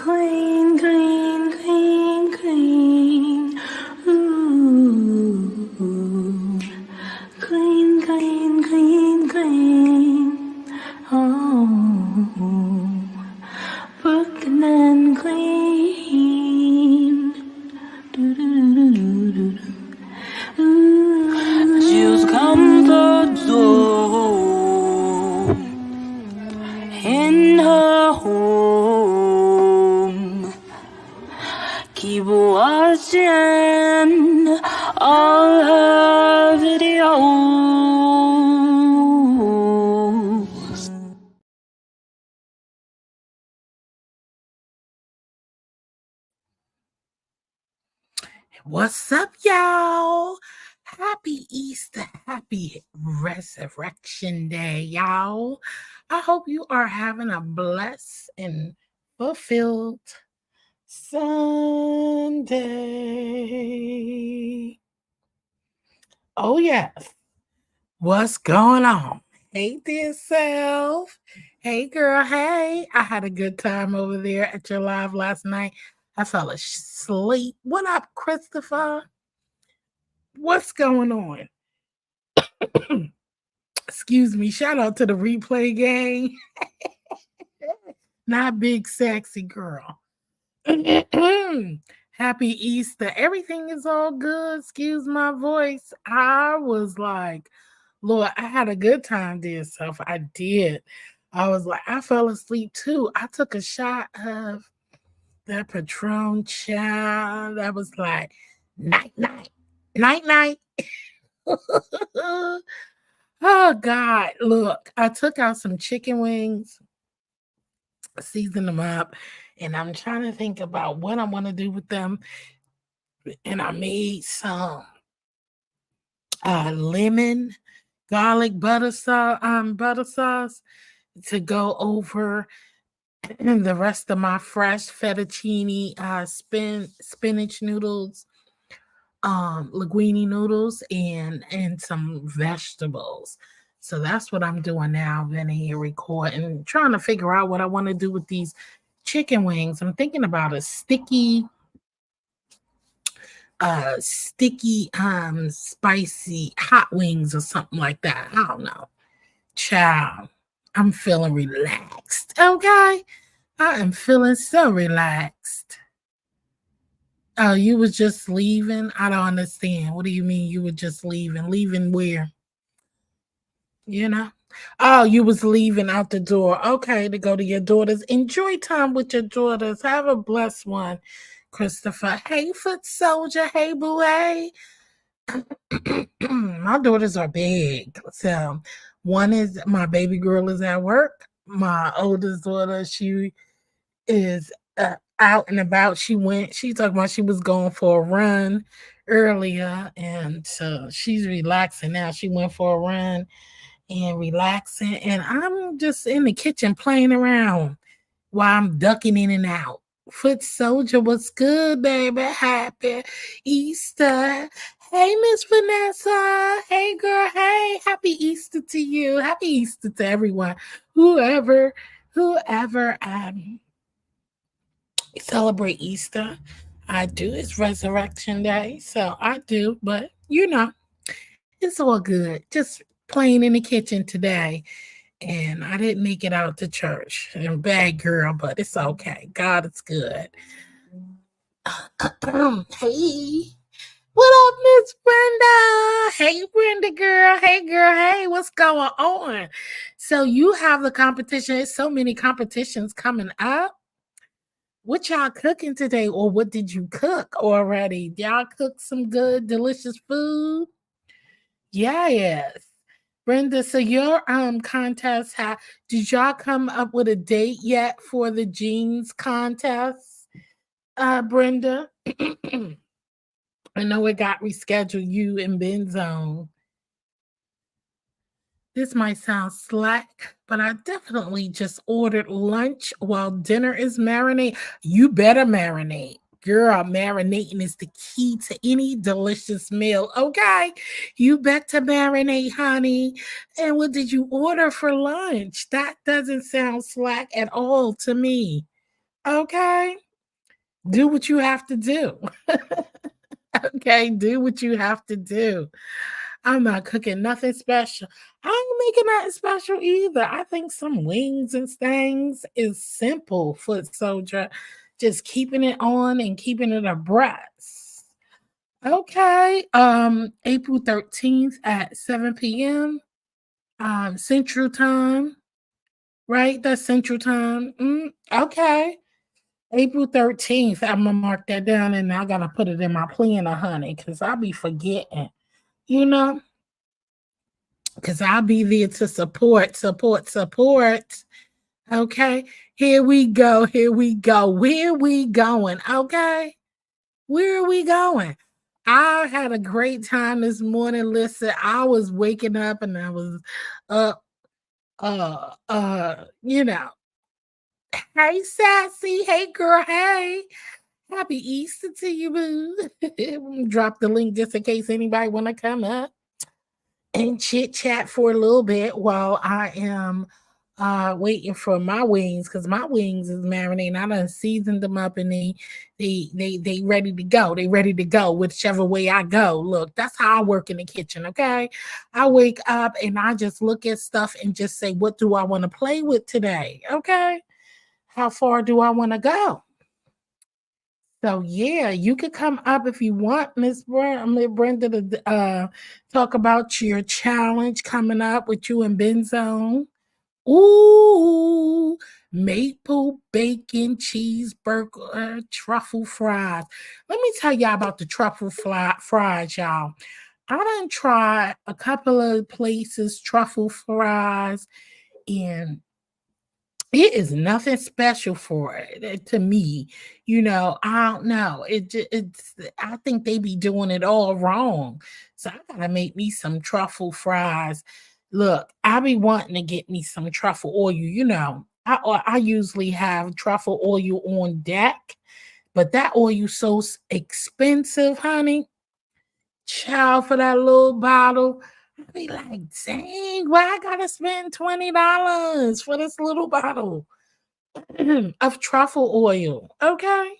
Green, green, green, green. Ooh, green, green, green, green. Oh, Brooklyn and green. She's comfort zone in her home. Keep watching all her videos. What's up, y'all? Happy Easter, happy Resurrection Day, y'all. I hope you are having a blessed and fulfilled Sunday. Oh, yes. What's going on? Hey, dear self. Hey, girl. Hey, I had a good time over there at your live last night. I fell asleep. What up, Christopher? What's going on? Excuse me. Shout out to the replay gang. Not big sexy girl. Happy Easter. Everything is all good. Excuse my voice. I was like, Lord, I had a good time, dear self. I did. I was like, I fell asleep too. I took a shot of that Patron child. That was like, night, night, night, night. Oh God, look, I took out some chicken wings, seasoned them up, and I'm trying to think about what I want to do with them. And I made some lemon garlic butter sauce to go over the rest of my fresh fettuccine spinach noodles, linguine noodles, and some vegetables. So that's what I'm doing now. I'm been here recording, trying to figure out what I want to do with these chicken wings. I'm thinking about a sticky spicy hot wings or something like that. I don't know. Child, I'm feeling relaxed. Okay. I am feeling so relaxed. Oh, you was just leaving? I don't understand. What do you mean you were just leaving? Leaving where? You know? Oh, you was leaving out the door. Okay, to go to your daughters. Enjoy time with your daughters. Have a blessed one, Christopher. Hey, foot soldier. Hey, boo. Hey. My daughters are big. So one is my baby girl is at work. My oldest daughter, she is out and about. She talked about she was going for a run earlier. And so she's relaxing now. She went for a run and relaxing. And I'm just in the kitchen playing around while I'm ducking in and out. Foot soldier, what's good, baby? Happy Easter. Hey, Miss Vanessa. Hey, girl. Hey, happy Easter to you. Happy Easter to everyone. Whoever celebrate Easter. I do. It's Resurrection Day, so I do. But it's all good. Just playing in the kitchen today, and I didn't make it out to church. I'm a bad girl, but it's okay. God is good. Hey, what up, Miss Brenda? Hey, Brenda girl. Hey, girl. Hey, what's going on? So you have the competition. There's so many competitions coming up. What y'all cooking today, or what did you cook already? Y'all cook some good, delicious food? Yes. Brenda, so your contest, did y'all come up with a date yet for the jeans contest? Brenda? I know it got rescheduled, you and Ben Zone. This might sound slack, but I definitely just ordered lunch while dinner is marinate. You better marinate. Girl, marinating is the key to any delicious meal. Okay, you better marinate, honey. And what did you order for lunch? That doesn't sound slack at all to me. Okay? Do what you have to do. Okay, do what you have to do. I'm not cooking nothing special. I ain't making nothing special either. I think some wings and things is simple, foot soldier. Just keeping it on and keeping it abreast. Okay. April 13th at 7 p.m. Central Time, right? That's Central Time. Okay. April 13th. I'm gonna mark that down and I gotta put it in my planner, honey, because I'll be forgetting, you know, because I'll be there to support. Okay. Here we go. Here we go. Where we going? Okay. Where are we going? I had a great time this morning. Listen, I was waking up and I was up, you know, hey, sassy. Hey, girl. Hey. Happy Easter to you, boo. Drop the link just in case anybody want to come up and chit chat for a little bit while I am waiting for my wings because my wings is marinating. I done seasoned them up and they ready to go. They ready to go whichever way I go. Look, that's how I work in the kitchen, okay? I wake up and I just look at stuff and just say, what do I want to play with today? Okay. How far do I want to go? So yeah, you could come up if you want, Miss Brenda, to talk about your challenge coming up with you and Benzone. Ooh, maple bacon cheeseburger truffle fries. Let me tell y'all about the fries, y'all. I done tried a couple of places truffle fries, and it is nothing special for it to me. I don't know. It's I think they be doing it all wrong. So I gotta make me some truffle fries. Look, I be wanting to get me some truffle oil. I usually have truffle oil on deck, but that oil so expensive, honey. Child, for that little bottle. I be like, dang, why I gotta spend $20 for this little bottle of truffle oil? Okay.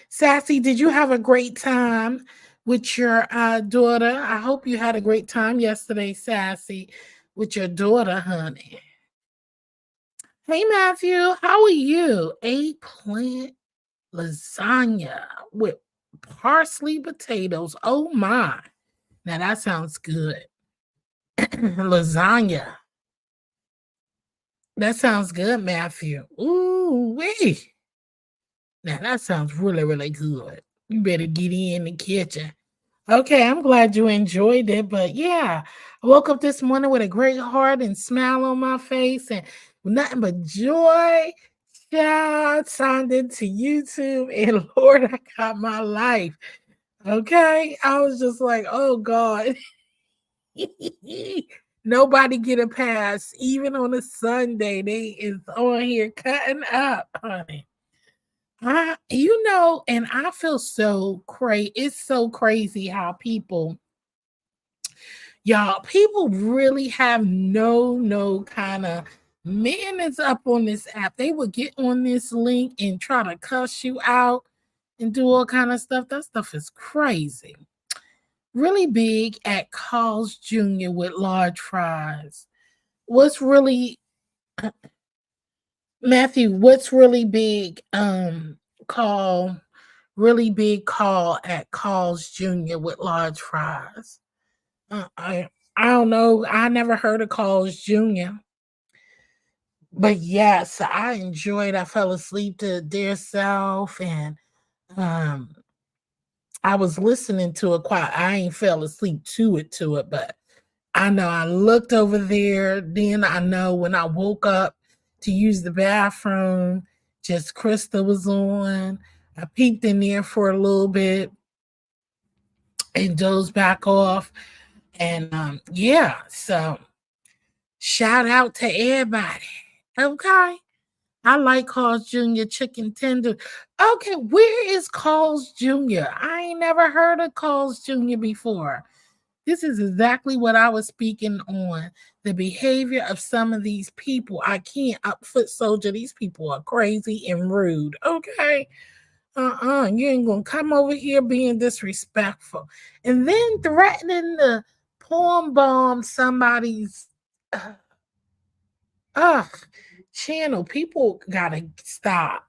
Sassy, did you have a great time with your daughter? I hope you had a great time yesterday, Sassy, with your daughter, honey. Hey, Matthew, how are you? Eggplant lasagna with parsley potatoes. Oh, my. Now that sounds good. Lasagna. That sounds good, Matthew. Ooh, wee. Now that sounds really, really good. You better get in the kitchen. Okay, I'm glad you enjoyed it. But yeah, I woke up this morning with a great heart and smile on my face and nothing but joy. Child, signed into YouTube, and Lord, I got my life. Okay, I was just like, oh God. Nobody get a pass, even on a Sunday. They is on here cutting up, honey. And I feel so crazy. It's so crazy how people really have no kind of manners up on this app. They would get on this link and try to cuss you out and do all kind of stuff. That stuff is crazy. Really big at Carl's Jr. with large fries. What's really Matthew, what's really big call really big call at Carl's Jr. with large fries? I don't know. I never heard of Carl's Jr. But yes, I enjoyed. I fell asleep to Dear Self, and um I was listening to it quite. I ain't fell asleep to it, but I know I looked over there. Then I know when I woke up to use the bathroom, just Krista was on. I peeked in there for a little bit and dozed back off. And yeah, so shout out to everybody. Okay. I like Carl's Jr. chicken tender. Okay, where is Carl's Jr.? I ain't never heard of Carl's Jr. before. This is exactly what I was speaking on. The behavior of some of these people. I can't foot soldier. These people are crazy and rude. Okay. You ain't gonna come over here being disrespectful. And then threatening to porn bomb somebody's uh, uh, channel. People gotta stop.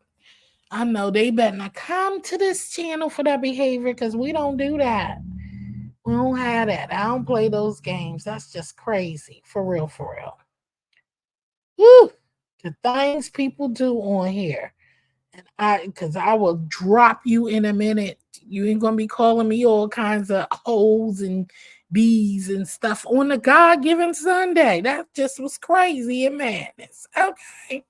I know they better not come to this channel for that behavior because we don't do that. We don't have that. I don't play those games. That's just crazy. For real, for real. Woo! The things people do on here. And because I will drop you in a minute. You ain't gonna be calling me all kinds of hoes and bees and stuff on the God-given Sunday. That just was crazy and madness. Okay.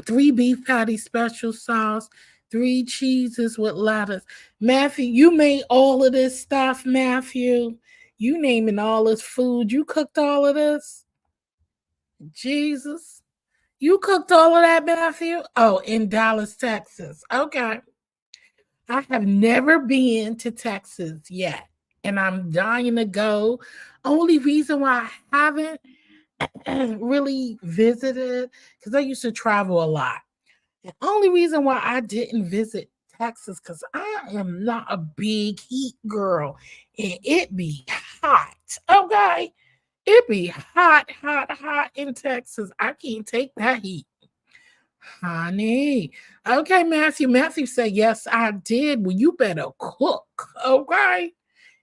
3 beef patty special sauce, 3 cheeses with lettuce. Matthew, you made all of this stuff, Matthew. You naming all this food. You cooked all of this? Jesus. You cooked all of that, Matthew? Oh, in Dallas, Texas. Okay. I have never been to Texas yet, and I'm dying to go. Only reason why I haven't really visited, because I used to travel a lot. The only reason why I didn't visit Texas, because I am not a big heat girl, and it be hot. Okay. It be hot, hot, hot in Texas. I can't take that heat. Honey. Okay, Matthew. Matthew said, yes, I did. Well, you better cook. Okay.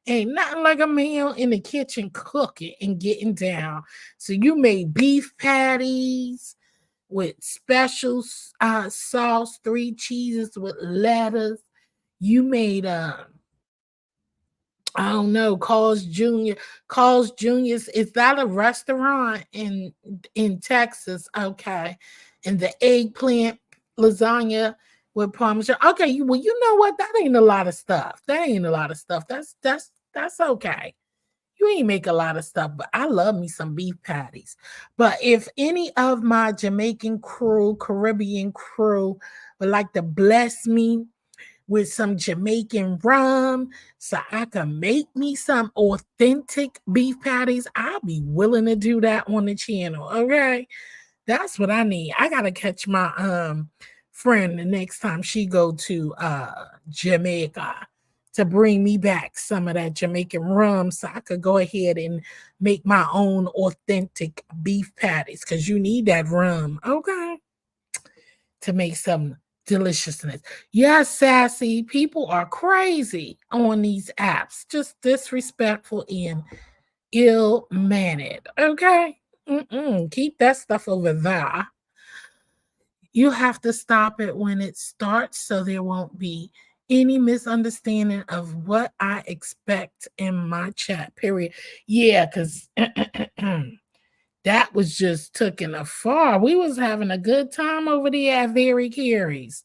Ain't nothing like a man in the kitchen cooking and getting down. So you made beef patties with special sauce, 3 cheeses with lettuce. You made I don't know, Carl's Jr. Carl's Jr.'s, is that a restaurant in Texas? Okay. And the eggplant lasagna with parmesan. Okay, well, you know what? That ain't a lot of stuff. That ain't a lot of stuff. That's okay. You ain't make a lot of stuff, but I love me some beef patties. But if any of my Jamaican crew, Caribbean crew would like to bless me with some Jamaican rum so I can make me some authentic beef patties, I'll be willing to do that on the channel. Okay. That's what I need. I gotta catch my friend the next time she go to Jamaica to bring me back some of that Jamaican rum so I could go ahead and make my own authentic beef patties because you need that rum, okay, to make some deliciousness. Yes, Sassy, people are crazy on these apps, just disrespectful and ill-mannered, okay? Keep that stuff over there. You have to stop it when it starts so there won't be any misunderstanding of what I expect in my chat, period. Yeah, because that was just taken afar. We was having a good time over there at Very Carries.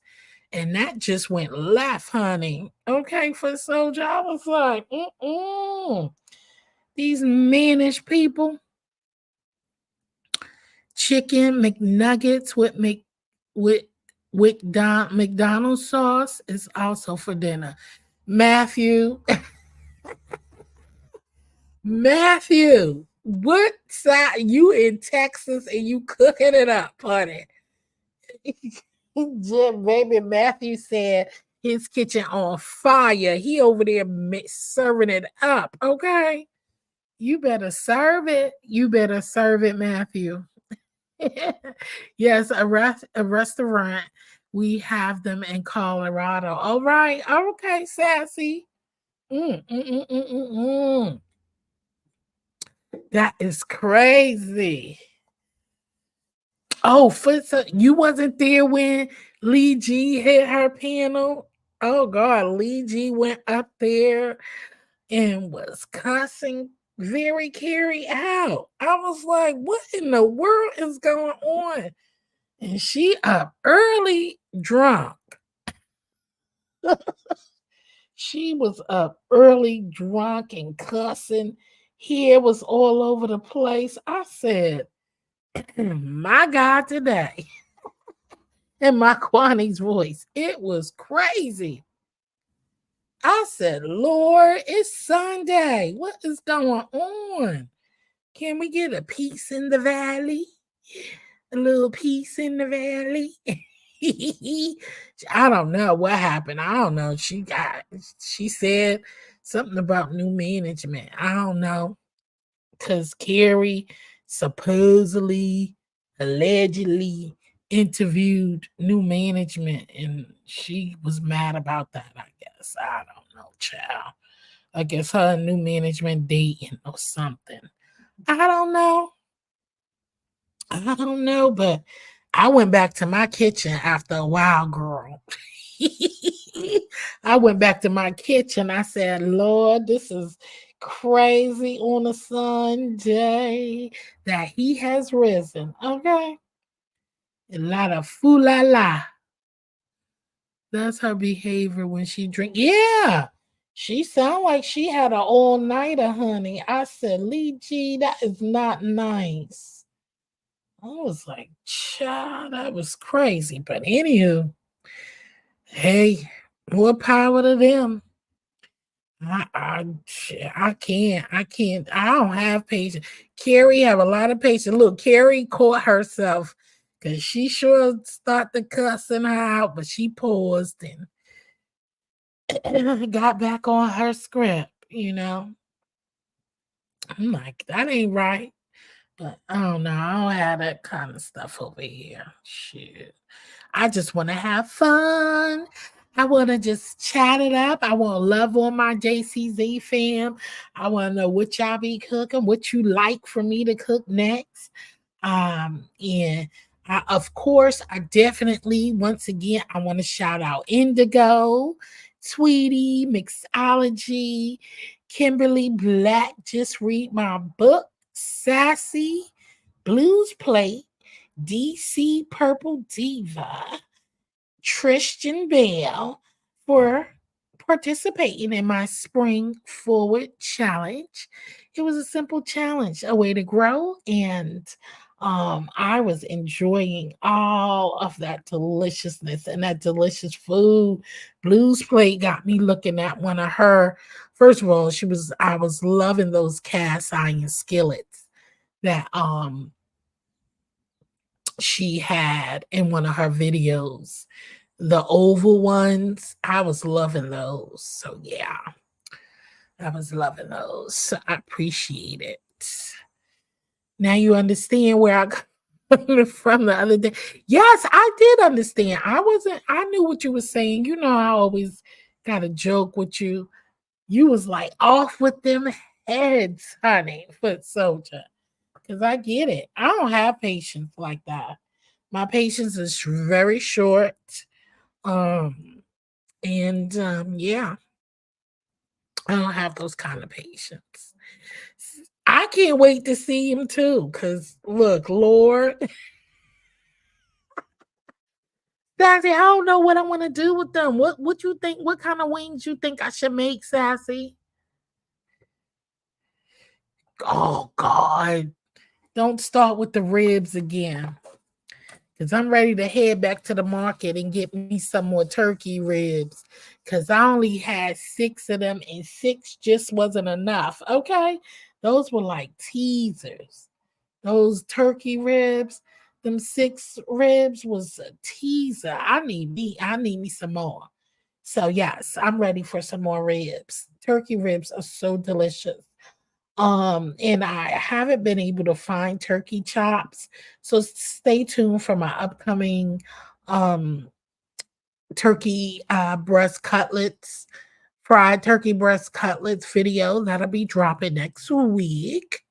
And that just went left, honey. Okay, for Soldier. I was like, these mannish people. Chicken McNuggets with McDonald's sauce is also for dinner. Matthew, Matthew, what side you in Texas and you cooking it up, honey? Jim, baby Matthew said his kitchen on fire. He over there serving it up. Okay, you better serve it. You better serve it, Matthew. Yes, a restaurant. We have them in Colorado. All right. Okay, Sassy. Mm, mm, mm, mm, mm, mm. That is crazy. Oh, you wasn't there when Lee G hit her panel? Oh God, Lee G went up there and was cussing Very Carey out. I was like, what in the world is going on? And she up early drunk. She was up early drunk and cussing. Hair was all over the place. I said, my God, today. In my Kwani's voice. It was crazy. I said, Lord, it's Sunday. What is going on? Can we get a peace in the valley? A little peace in the valley? I don't know what happened. I don't know. She said something about new management. I don't know. Because Carrie supposedly, allegedly interviewed new management and she was mad about that, I guess. I don't know, child. I guess her and new management dating or something. I don't know. I don't know, but I went back to my kitchen after a while, girl. I went back to my kitchen. I said, Lord, this is crazy on a Sunday that he has risen. Okay. A lot of foo la la. That's her behavior when she drink. Yeah. She sound like she had an all-nighter, honey. I said, Lee G, that is not nice. I was like, child, that was crazy. But anywho, hey, more power to them. I can't. I don't have patience. Carrie have a lot of patience. Look, Carrie caught herself because she sure started cussing her out, but she paused and got back on her script. I'm like, that ain't right. But I don't know. I don't have that kind of stuff over here. Shit. I just want to have fun. I want to just chat it up. I want to love on my JCZ fam. I want to know what y'all be cooking, what you like for me to cook next. And of course, I definitely, once again, I want to shout out Indigo, Tweety, Mixology, Kimberly Black. Just read my book, Sassy, Blues Plate, DC Purple Diva, Tristan Bell for participating in my Spring Forward Challenge. It was a simple challenge, a way to grow, and I was enjoying all of that deliciousness and that delicious food. Blues Plate got me looking at one of her. First of all, I was loving those cast iron skillets that she had in one of her videos. The oval ones, I was loving those. So yeah, I was loving those. So I appreciate it. Now you understand where I got from the other day. Yes, I did understand. I knew what you were saying. You know, I always got a joke with you. You was like off with them heads, honey, foot soldier. Because I get it. I don't have patience like that. My patience is very short. Yeah, I don't have those kind of patience. I can't wait to see him too. Cause look, Lord, Sassy, I don't know what I want to do with them. What you think? What kind of wings you think I should make, Sassy? Oh God. Don't start with the ribs again. Because I'm ready to head back to the market and get me some more turkey ribs. Because I only had 6 of them, and 6 just wasn't enough. Okay. Those were like teasers. Those turkey ribs, them 6 ribs was a teaser. I need me some more. So yes, I'm ready for some more ribs. Turkey ribs are so delicious. And I haven't been able to find turkey chops. So stay tuned for my upcoming um turkey breast cutlets, fried turkey breast cutlets video that'll be dropping next week.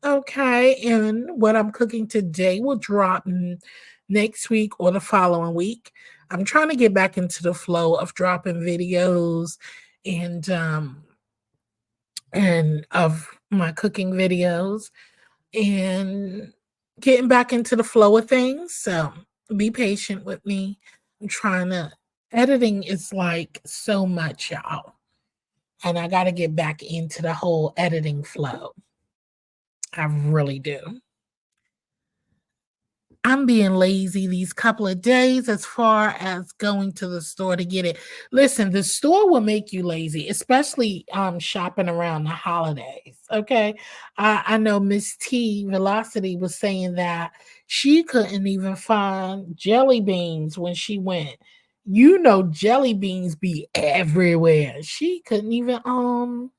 Okay, and what I'm cooking today will drop next week or the following week. I'm trying to get back into the flow of dropping videos and of my cooking videos and getting back into the flow of things. So be patient with me. I'm trying to editing is like so much, y'all. And I got to get back into the whole editing flow. I really do. I'm being lazy these couple of days as far as going to the store to get it. Listen, the store will make you lazy, especially shopping around the holidays. Okay. I know Miss T Velocity was saying that she couldn't even find jelly beans when she went. You know, jelly beans be everywhere. She couldn't even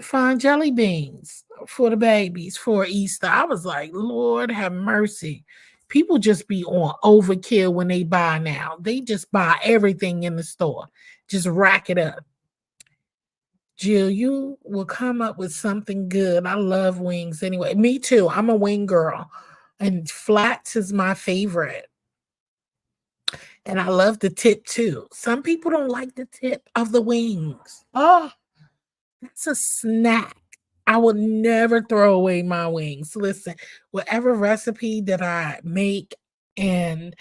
find jelly beans for the babies for Easter. I was like, Lord have mercy. People just be on overkill when they buy now. They just buy everything in the store, just rack it up. Jill, you will come up with something good. I love wings anyway. Me too. I'm a wing girl, and flats is my favorite. And I love the tip too. Some people don't like the tip of the wings. Oh, that's a snack. I would never throw away my wings. Listen, whatever recipe that I make and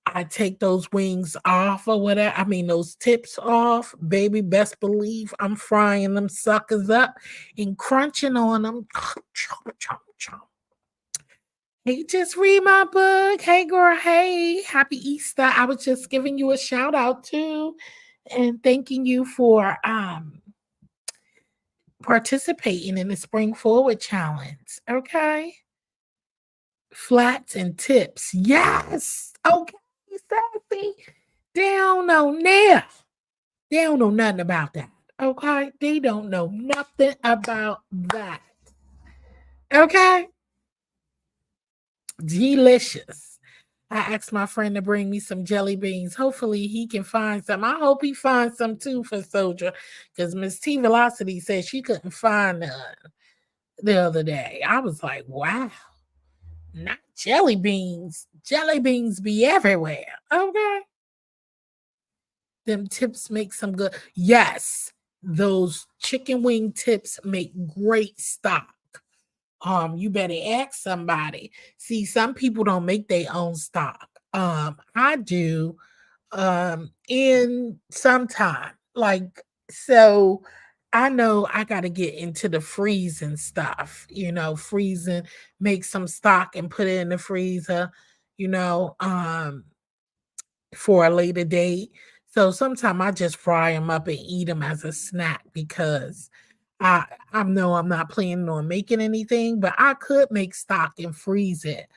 I take those wings off or whatever, I mean, those tips off, baby, best believe I'm frying them suckers up and crunching on them. Chomp, chomp, chomp. Hey, just read my book. Hey, girl. Hey, happy Easter. I was just giving you a shout out too and thanking you for participating in the Spring Forward Challenge. Okay. Flats and tips. Yes. Okay, Sassy. They don't know now. They don't know nothing about that. Okay. They don't know nothing about that. Okay. Delicious. I asked my friend to bring me some jelly beans. Hopefully he can find some. I hope he finds some too for Soldier. Because Miss T Velocity said she couldn't find none the other day. I was like, wow, not jelly beans. Jelly beans be everywhere. Okay. Them tips make some good. Yes, those chicken wing tips make great stock. You better ask somebody. See, some people don't make their own stock. I do in some time. Like, so I know I got to get into the freezing stuff, freezing, make some stock and put it in the freezer, you know, for a later date. So sometimes I just fry them up and eat them as a snack because I know I'm not planning on making anything, but I could make stock and freeze it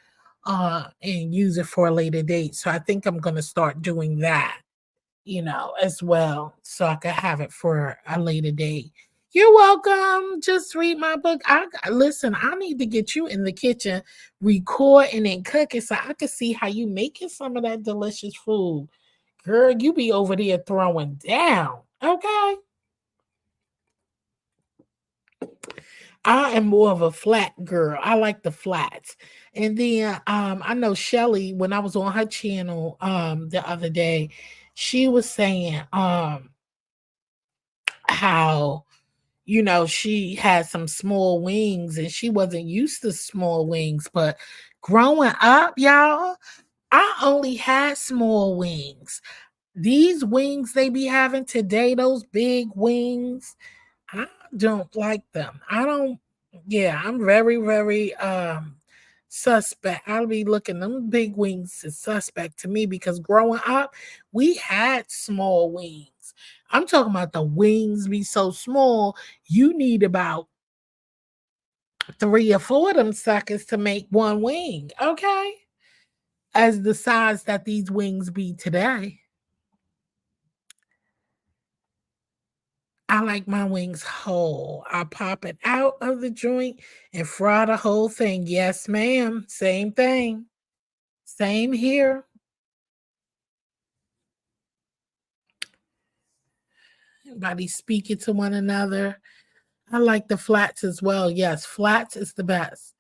and use it for a later date. So I think I'm gonna start doing that, as well, so I could have it for a later date. You're welcome. Just read my book. Listen. I need to get you in the kitchen, recording and cooking, so I can see how you making some of that delicious food. Girl, you be over there throwing down. Okay. I am more of a flat girl. I like the flats. And then I know Shelly, when I was on her channel the other day, she was saying how she had some small wings and she wasn't used to small wings, but growing up, y'all, I only had small wings. These wings they be having today, those big wings, I don't like them. I don't, yeah, I'm very, very suspect. I'll be looking them big wings is suspect to me because growing up, we had small wings. I'm talking about the wings be so small, you need about 3 or 4 of them suckers to make one wing. Okay. As the size that these wings be today. I like my wings whole. I pop it out of the joint and fry the whole thing. Yes, ma'am. Same thing. Same here. Everybody speaking to one another. I like the flats as well. Yes, flats is the best.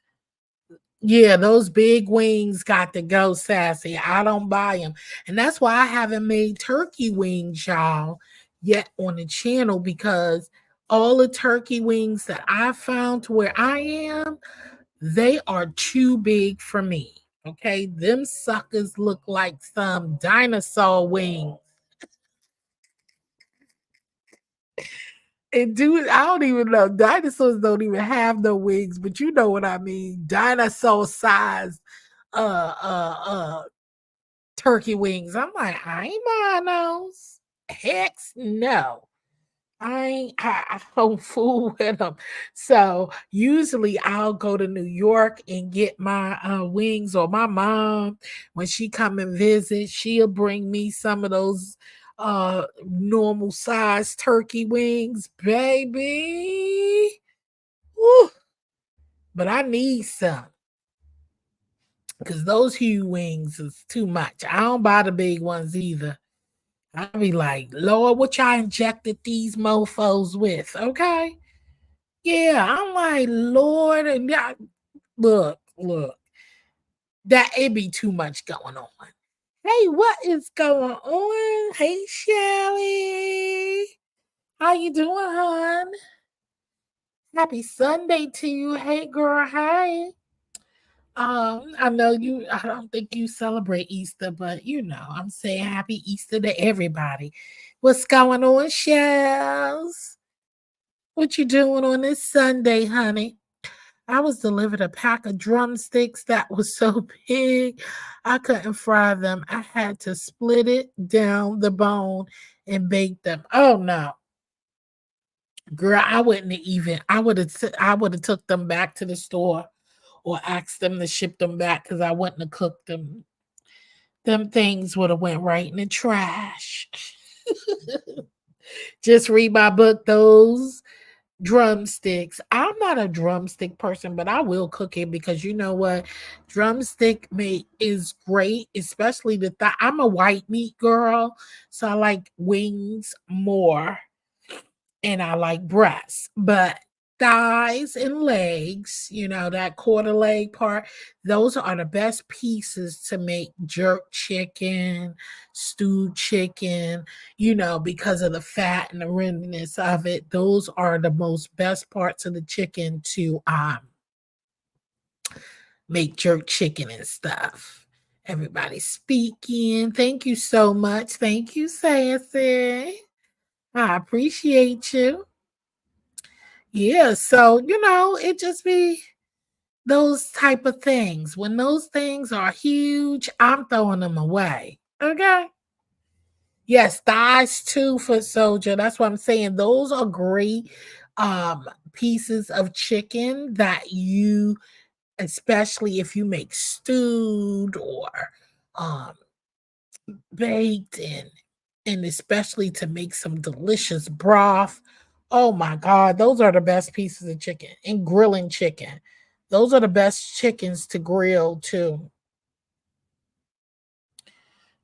Yeah, those big wings got to go, Sassy. I don't buy them. And that's why I haven't made turkey wings, y'all, yet on the channel because all the turkey wings that I found to where I am, they are too big for me. Okay, them suckers look like some dinosaur wings. And dude, I don't even know. Dinosaurs don't even have no wings, but you know what I mean. Dinosaur size uh uh uh turkey wings. I'm like, I ain't buying those. Heck no. I don't fool with them. So usually I'll go to New York and get my wings, or my mom, when she come and visit, she'll bring me some of those normal size turkey wings, baby. Woo. But I need some, because those huge wings is too much. I don't buy the big ones either. I be like, Lord, what y'all injected these mofos with? Okay. Yeah, I'm like, Lord, and look, that it be too much going on. Hey, what is going on? Hey, Shelly, how you doing, hon? Happy Sunday to you. Hey, girl, hey. I know you. I don't think you celebrate Easter, but I'm saying Happy Easter to everybody. What's going on, Shells? What you doing on this Sunday, honey? I was delivered a pack of drumsticks that was so big I couldn't fry them. I had to split it down the bone and bake them. Oh no. Girl, I wouldn't have even I would have took them back to the store or asked them to ship them back, because I wouldn't have cooked them. Them things would have went right in the trash. Just read my book, those drumsticks. I'm not a drumstick person, but I will cook it, because you know what? Drumstick meat is great, especially the thigh. I'm a white meat girl, so I like wings more, and I like breasts, but thighs and legs, that quarter leg part, those are the best pieces to make jerk chicken, stewed chicken, because of the fat and the renderness of it. Those are the most best parts of the chicken to make jerk chicken and stuff. Everybody speaking. Thank you so much. Thank you, Sassy. I appreciate you. Yeah, so it just be those type of things. When those things are huge, I'm throwing them away. Okay. Yes, thighs too for soldier. That's what I'm saying. Those are great pieces of chicken that you, especially if you make stewed or um baked, and especially to make some delicious broth. Oh my God, those are the best pieces of chicken. And grilling chicken. Those are the best chickens to grill too.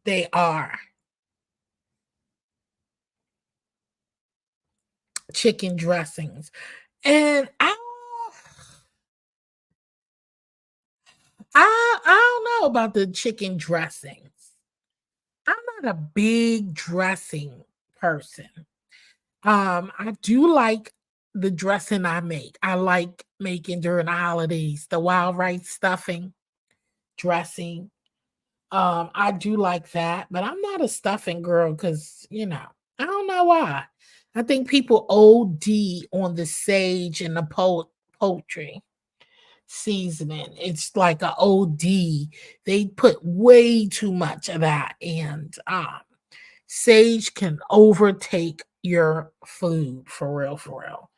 They are. Chicken dressings. And I don't know about the chicken dressings. I'm not a big dressing person. I do like the dressing I make. I like making during the holidays, the wild rice stuffing dressing. I do like that, but I'm not a stuffing girl, because I don't know why. I think people OD on the sage and the poultry seasoning. It's like a OD. They put way too much of that, and sage can overtake your food, for real, for real.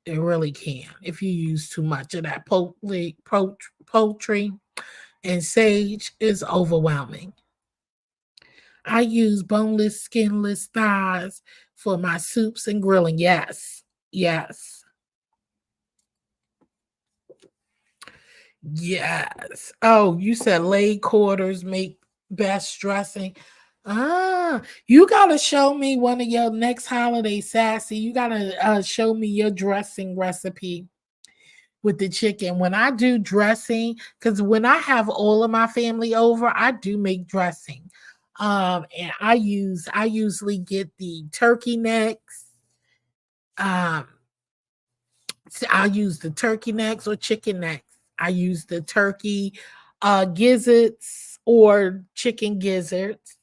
It really can if you use too much of that poultry, and sage is overwhelming. I use boneless, skinless thighs for my soups and grilling. Yes, yes, yes. Oh, you said leg quarters make best dressing. You gotta show me one of your next holiday, Sassy. You gotta show me your dressing recipe with the chicken. When I do dressing, because when I have all of my family over, I do make dressing. And I usually get the turkey necks. Um, I'll use the turkey necks or chicken necks. I use the turkey gizzards or chicken gizzards.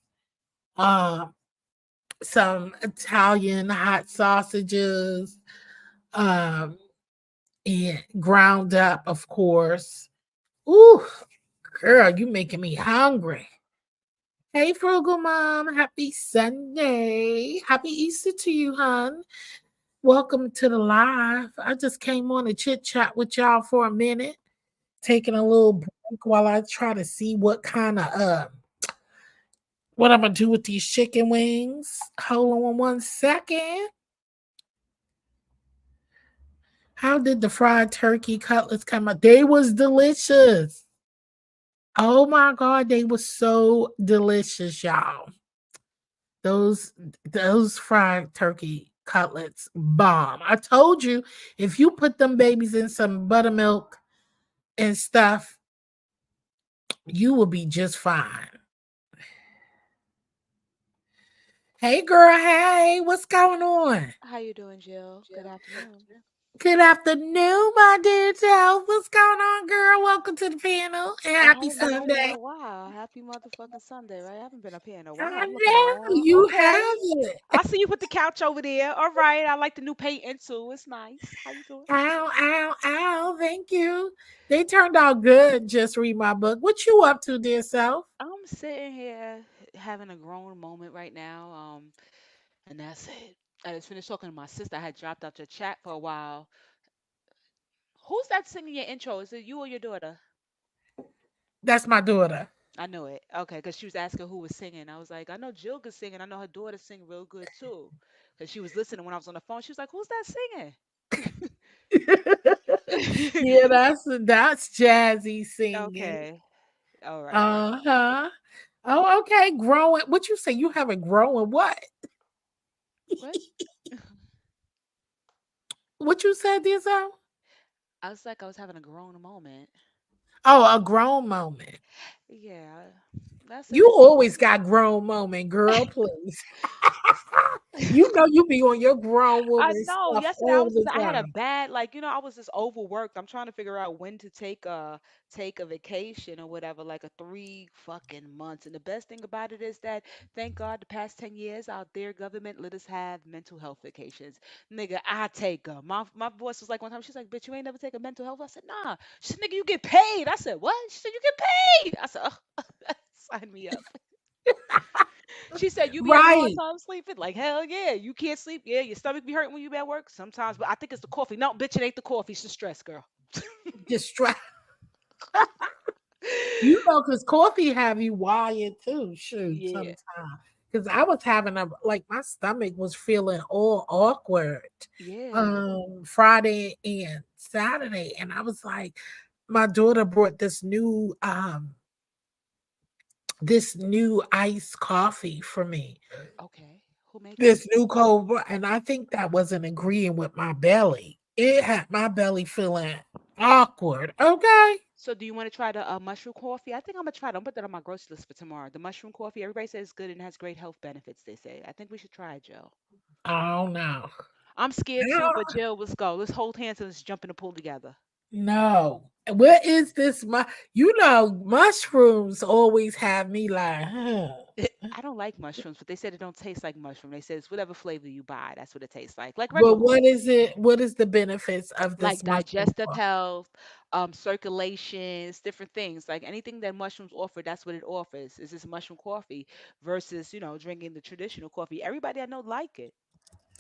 Um, some Italian hot sausages, um, and ground up, of course. Ooh, Girl, you making me hungry. Hey, Frugal Mom. Happy Sunday. Happy Easter to you, hon. Welcome to the live. I just came on to chit chat with y'all for a minute, taking a little break while I try to see what kind of what I'm gonna do with these chicken wings. Hold on 1 second. How did the fried turkey cutlets come out? They was delicious. Oh my god, they were so delicious, y'all. Those those fried turkey cutlets bomb. I told you if you put them babies in some buttermilk and stuff, you will be just fine. Hey girl, hey, what's going on? How you doing, Jill? Good afternoon. Good afternoon, my dear self. What's going on, girl? Welcome to the panel and I happy haven't been up here in Sunday. a while. Happy motherfucking Sunday, right? I haven't been up here in a while. I I'm looking know around. you Okay. have it. I see you put the couch over there. All right. I like the new painting too. It's nice. How you doing? Ow, ow, ow. Thank you. They turned out good. Just read my book. What you up to, dear self? I'm sitting here having a grown moment right now. And that's it. I just finished talking to my sister. I had dropped out your chat for a while. Who's that singing your intro? Is it you or your daughter? That's my daughter. I know it. Okay, because she was asking who was singing. I was like, I know Jill could sing, and I know her daughter sing real good too. Because she was listening when I was on the phone. She was like, "Who's that singing?" Yeah, that's Jazzy singing. Okay. All right. Uh-huh. Oh, okay. Growing. What you say? You haven't grown what? What? What you said, dear self? I was like, I was having a grown moment. Oh, a grown moment. Yeah, that's You it. always got grown moment, girl, please. You know you be on your grown I woman know. stuff Yesterday all the I had a time. bad I was just overworked. I'm trying to figure out when to take a vacation or whatever, like a 3 fucking months. And the best thing about it is that thank God the past 10 years out there, government let us have mental health vacations. Nigga, I take them. My boss was like one time, she's like, bitch, you ain't never take a mental health. I said, nah. She said, nigga, you get paid. I said, what? She said, you get paid. I said, oh, sign me up. She said, "You be having a hard Right. time sleeping?" Like, hell yeah. You can't sleep. Yeah, your stomach be hurting when you be at work sometimes, but I think it's the coffee. No, bitch, it ain't the coffee. It's the stress, girl. Distract. You know, because coffee have you wired too. Shoot, Yeah, sometimes. Because I was having my stomach was feeling all awkward yeah. Friday and Saturday. And I was like, my daughter brought this new iced coffee for me. Okay. Who make it? This new cold and I think that wasn't agreeing with my belly. It had my belly feeling awkward. Okay. So, do you want to try the mushroom coffee? I think I'm gonna try it. I'm put that on my grocery list for tomorrow. The mushroom coffee. Everybody says it's good and has great health benefits. They say. I think we should try it, Joe. I don't know. I'm scared too, but Jill, let's go. Let's hold hands and let's jump in the pool together. No. What is this? You know, mushrooms always have me like, huh. I don't like mushrooms, but they said it don't taste like mushroom. They said it's whatever flavor you buy, that's what it tastes like But regular what coffee. is it? What is the benefits of Like this mushroom digestive coffee? health, circulations, different things. Like anything that mushrooms offer, that's what it offers. Is this mushroom coffee versus, drinking the traditional coffee. Everybody I know like it.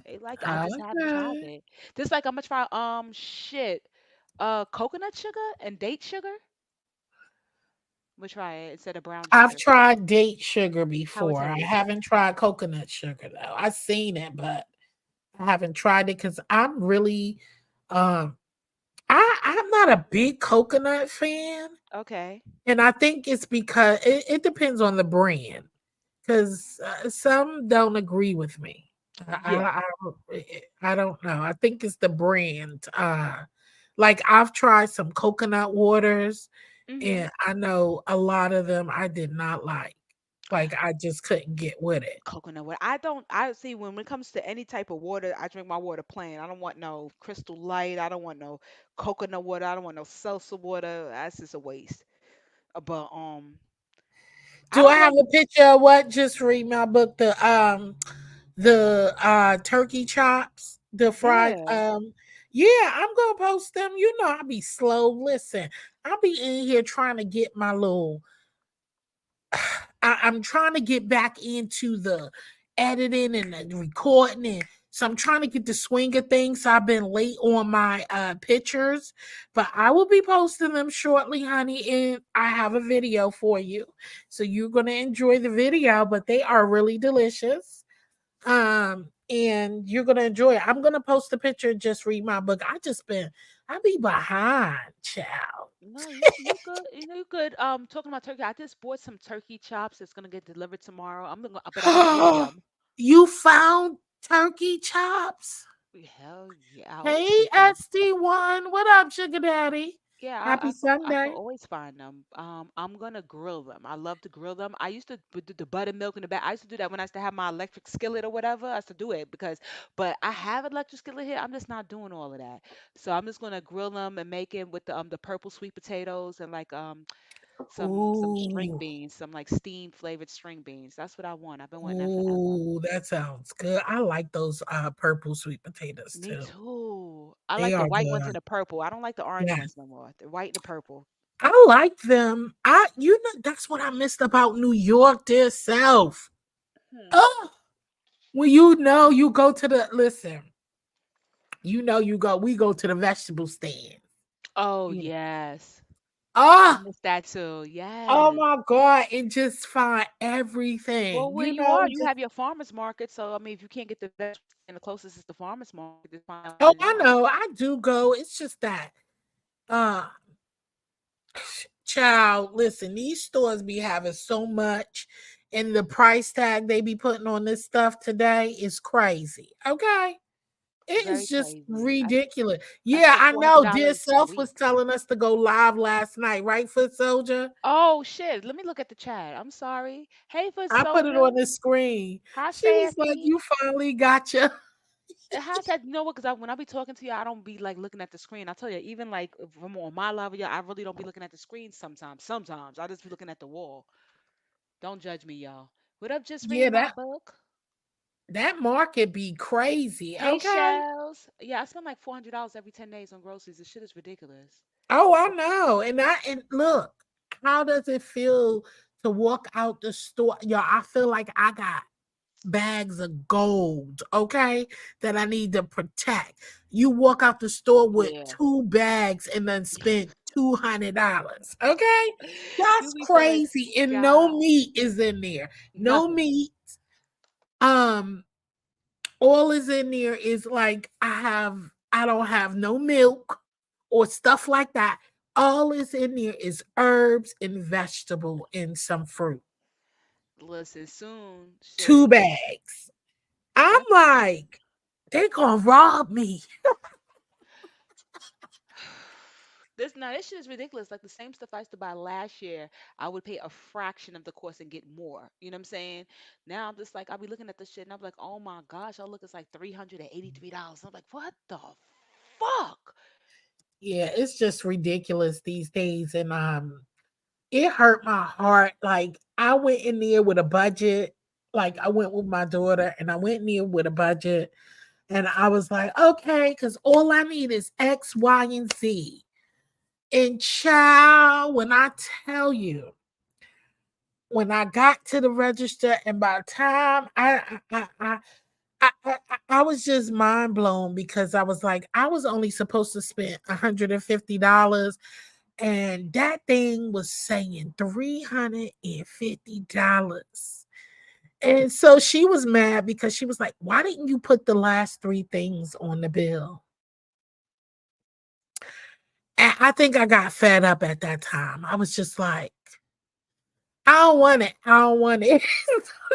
They like it. I just haven't tried Okay. it. Just like I'm gonna try shit. Coconut sugar and date sugar. We'll try it instead of brown I've sugar. tried date sugar How it before. I taste? haven't tried coconut sugar though. I've seen it, but I haven't tried it because I'm really um I'm not a big coconut fan. Okay. And I think it's because it depends on the brand. Because some don't agree with me. Yeah. I don't know. I think it's the brand. Like I've tried some coconut waters, Mhm. and I know a lot of them I did not like. Like I just couldn't get with it. Coconut water. I see when it comes to any type of water, I drink my water plain. I don't want no crystal light. I don't want no coconut water. I don't want no seltzer water. That's just a waste. But I Do I don't have like a picture of what? Just read my book. The turkey chops, the fried yeah. yeah, I'm gonna post them. You know, I'll be slow. Listen, I'll be in here trying to get my little I'm trying to get back into the editing and the recording, and so I'm trying to get the swing of things. So I've been late on my pictures, but I will be posting them shortly, honey. And I have a video for you, so you're gonna enjoy the video. But they are really delicious. And you're gonna enjoy it. I'm gonna post the picture. Just read my book. I be behind, child. No, you good. You know you good. Talking about turkey, I just bought some turkey chops. It's gonna get delivered tomorrow. But I'm gonna make them. You found turkey chops? Hell yeah, I always Hey, get them. SD1. What up, Sugar Daddy? Yeah, Happy I could Sunday. always find them. I'm gonna grill them. I love to grill them. I used to put the buttermilk in the back. I used to do that when I used to have my electric skillet or whatever. I used to do it but I have electric skillet here. I'm just not doing all of that. So I'm just gonna grill them and make it with the purple sweet potatoes and like some string Ooh, beans, some like steamed flavored string beans. That's what I want. I've been wanting that forever. ooh, that sounds good. I like those purple sweet potatoes Me too. too. I They like the are white ones good. and the purple. I don't like the orange Yeah. ones no more. The white and the purple. I like them. That's what I missed about New York dear self. Hmm. Oh, when you go to the listen, we go to the vegetable stand. Oh You know. yes. I Oh, miss that too. oh Yes. my God, and just find Well, everything, where you are, you just have your farmers market. So I mean, if you can't get the vegetables, and the closest is the farmers market, just find out oh, what it I is. know, I do go. It's just that uh child, listen, these stores be having so much, and the price tag they be putting on this stuff today is crazy. Okay. It is Very just crazy. ridiculous. I Yeah, spent I four hundred know. Dear dollars a Self was week. telling us to go live last night, right, Foot Soldier? Oh shit! Let me look at the chat. I'm sorry. Hey, Foot I put it Soldier. on the screen. Hi, She was like, Sassy. "You finally got you." Hi, Sassy. You know what? Because when I be talking to you, I don't be like looking at the screen. I tell you, even like if I'm on my level, yeah, I really don't be looking at the screen sometimes. Sometimes I just be looking at the wall. Don't judge me, y'all. What up? Just Yeah, reading my book. that market be crazy. Hey, Okay. Shells. Yeah, I spend like $400 every 10 days on groceries. This shit is ridiculous. Oh, I know. And look, how does it feel to walk out the store? Yo, I feel like I got bags of gold, okay, that I need to protect. You walk out the store with Yeah. two bags and then spent $200. Okay, You that's be feeling, crazy. And no God, meat is in there. No nothing. meat. Um, all is in there is like I don't have no milk or stuff like that. All is in there is herbs and vegetable and some fruit. Listen, soon, Two shit. bags. I'm I, like, they gonna rob me. this shit is ridiculous. Like the same stuff I used to buy last year, I would pay a fraction of the cost and get more. You know what I'm saying? Now I'm just like, I'll be looking at this shit and I'm like, oh my gosh, I'll look, it's like $383. I'm like, what the fuck? Yeah, it's just ridiculous these days. And it hurt my heart. Like I went in there with a budget. Like I went with my daughter and I went in there with a budget. And I was like, okay, because all I need is X, Y, and Z. And child, when I tell you, when I got to the register, and by the time I was just mind blown because I was like, I was only supposed to spend $150, and that thing was saying $350. And so she was mad because she was like, why didn't you put the last three things on the bill? And I think I got fed up at that time. I was just like, I don't want it. I don't want it.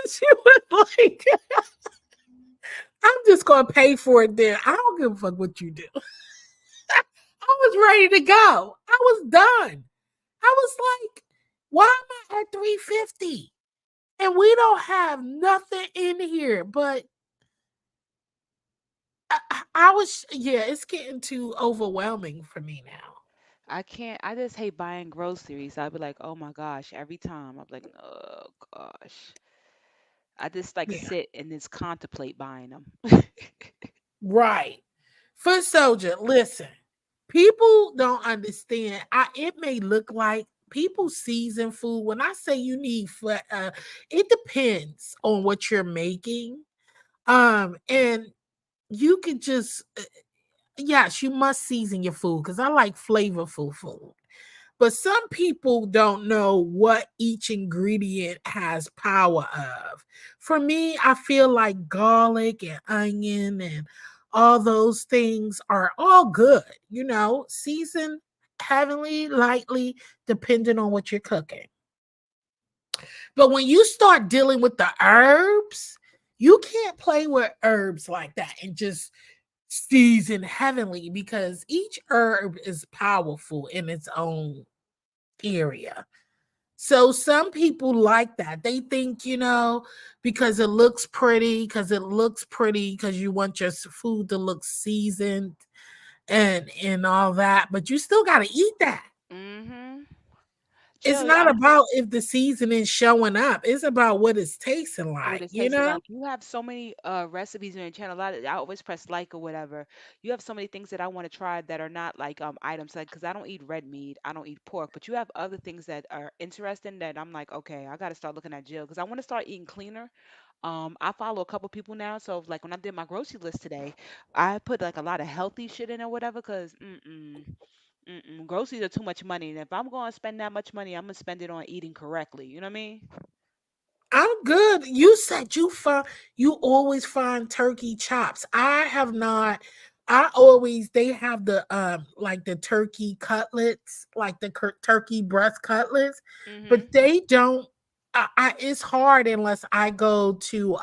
She was like, I'm just gonna pay for it then. I don't give a fuck what you do. I was ready to go. I was done. I was like, why am I at 350? And we don't have nothing in here. But I was, yeah, it's getting too overwhelming for me now. I can't. I just hate buying groceries. I'd be like, oh my gosh, every time. I'm like, oh gosh. I just like Yeah, sit and just contemplate buying them. right. Foot soldier, listen. People don't understand. It may look like people season food. When I say you need, it depends on what you're making. And you could just, yes, you must season your food because I like flavorful food. But some people don't know what each ingredient has power of. For me, I feel like garlic and onion and all those things are all good, season heavily, lightly, depending on what you're cooking. But when you start dealing with the herbs, you can't play with herbs like that and just season heavenly because each herb is powerful in its own area. So some people like that. They think, because you want your food to look seasoned and all that, but you still got to eat that. Mm-hmm. It's Chill. not about if the seasoning is showing up. It's about what it's tasting What like, it you tastes know? like. You have so many recipes on your channel. A lot of, I always press like or whatever. You have so many things that I want to try that are not like items like because I don't eat red meat, I don't eat pork, but you have other things that are interesting that I'm like, okay, I got to start looking at Jill because I want to start eating cleaner. I follow a couple people now, so like when I did my grocery list today, I put like a lot of healthy shit in or whatever because groceries are too much money, and if I'm going to spend that much money, I'm gonna spend it on eating correctly. You know what I mean? I'm good. You said you always find turkey chops. I have not. I always they have the like the turkey cutlets, like the turkey breast cutlets, Mm-hmm. but they don't. It's hard unless I go to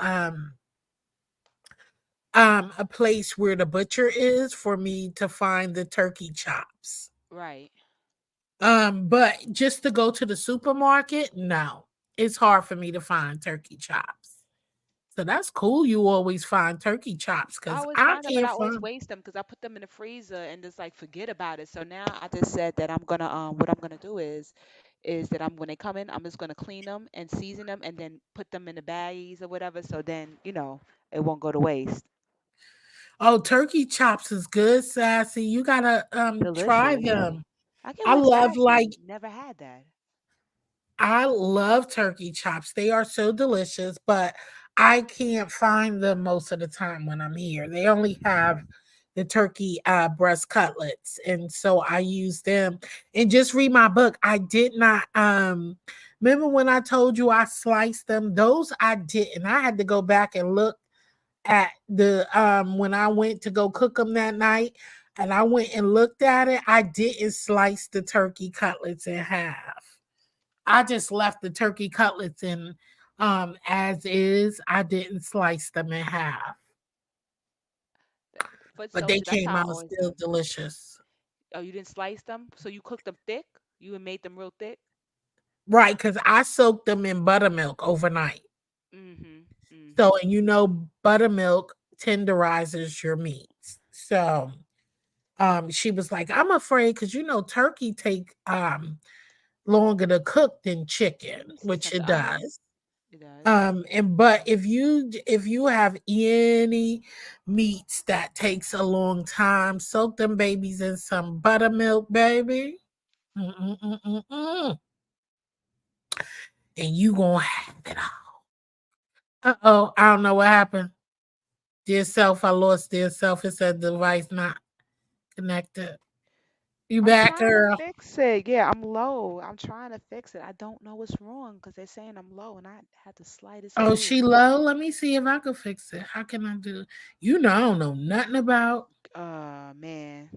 a place where the butcher is for me to find the turkey chops. Right. But just to go to the supermarket, no, it's hard for me to find turkey chops. So that's cool. You always find turkey chops I because always I find them, but I can't always find. waste them because I put them in the freezer and just like forget about it. So now I just said that I'm gonna what I'm gonna do is that I'm when they come in, I'm just gonna clean them and season them and then put them in the baggies or whatever. So then it won't go to waste. Oh, turkey chops is good, sassy. You gotta try Delicious. them. I get I with love like sassy. Never had that. I love turkey chops. They are so delicious, but I can't find them most of the time when I'm here. They only have the turkey breast cutlets, and so I use them. And just read my book. I did not remember when I told you I sliced them. Those I didn't. I had to go back and look at the when I went to go cook them that night. And I went and looked at it. I didn't slice the turkey cutlets in half. I just left the turkey cutlets in as is. I didn't slice them in half, Foot but they soldier. That's came how I out always still do. delicious. Oh, you didn't slice them, so you cooked them thick. You made them real thick. Right, because I soaked them in buttermilk overnight. Mhm. So, Mhm. and buttermilk tenderizes your meats. So, she was like, I'm afraid because turkey take longer to cook than Let chicken, me see which it something. Uh-huh. does. It does. And but if you have any meats that takes a long time, soak them babies in some buttermilk, baby. Mm-mm-mm-mm-mm. And you gonna have it all. Uh-oh, I don't know what happened. Dear self, I lost dear self. It said device not connected. You I'm back, trying to girl? fix it. Yeah, I'm low. I'm trying to fix it. I don't know what's wrong because they're saying I'm low and I had the slightest Oh, clue. she low? Let me see if I can fix it. How can I do? I don't know nothing about. Man.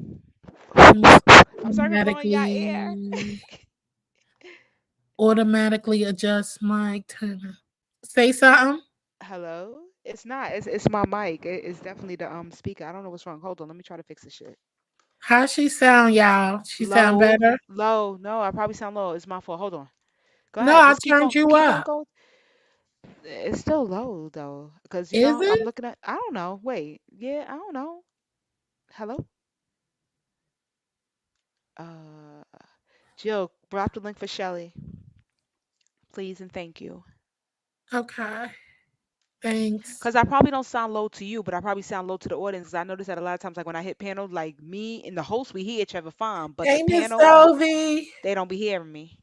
Let me see. I'm sorry for blowing your ear. Automatically adjust mic turn. Say something. Hello? It's not. It's my mic. It's definitely the speaker. I don't know what's wrong. Hold on. Let me try to fix this shit. How she sound, y'all? She sound Low. better? Low. No, I probably sound low. It's my fault. Hold on. Go No, ahead. I Just keep turned going. you Keep on up. going. It's still low though. Because Is I'm it? looking at I don't know. Wait. Yeah, I don't know. Hello? Uh Jill, drop the link for Shelly, please and thank you. Okay. Thanks. Because I probably don't sound low to you, but I probably sound low to the audience. 'Cause I notice that a lot of times, like when I hit panel, like me and the host, we hear each other fine, but the Hey, Miss panel, Dovey. they don't be hearing me.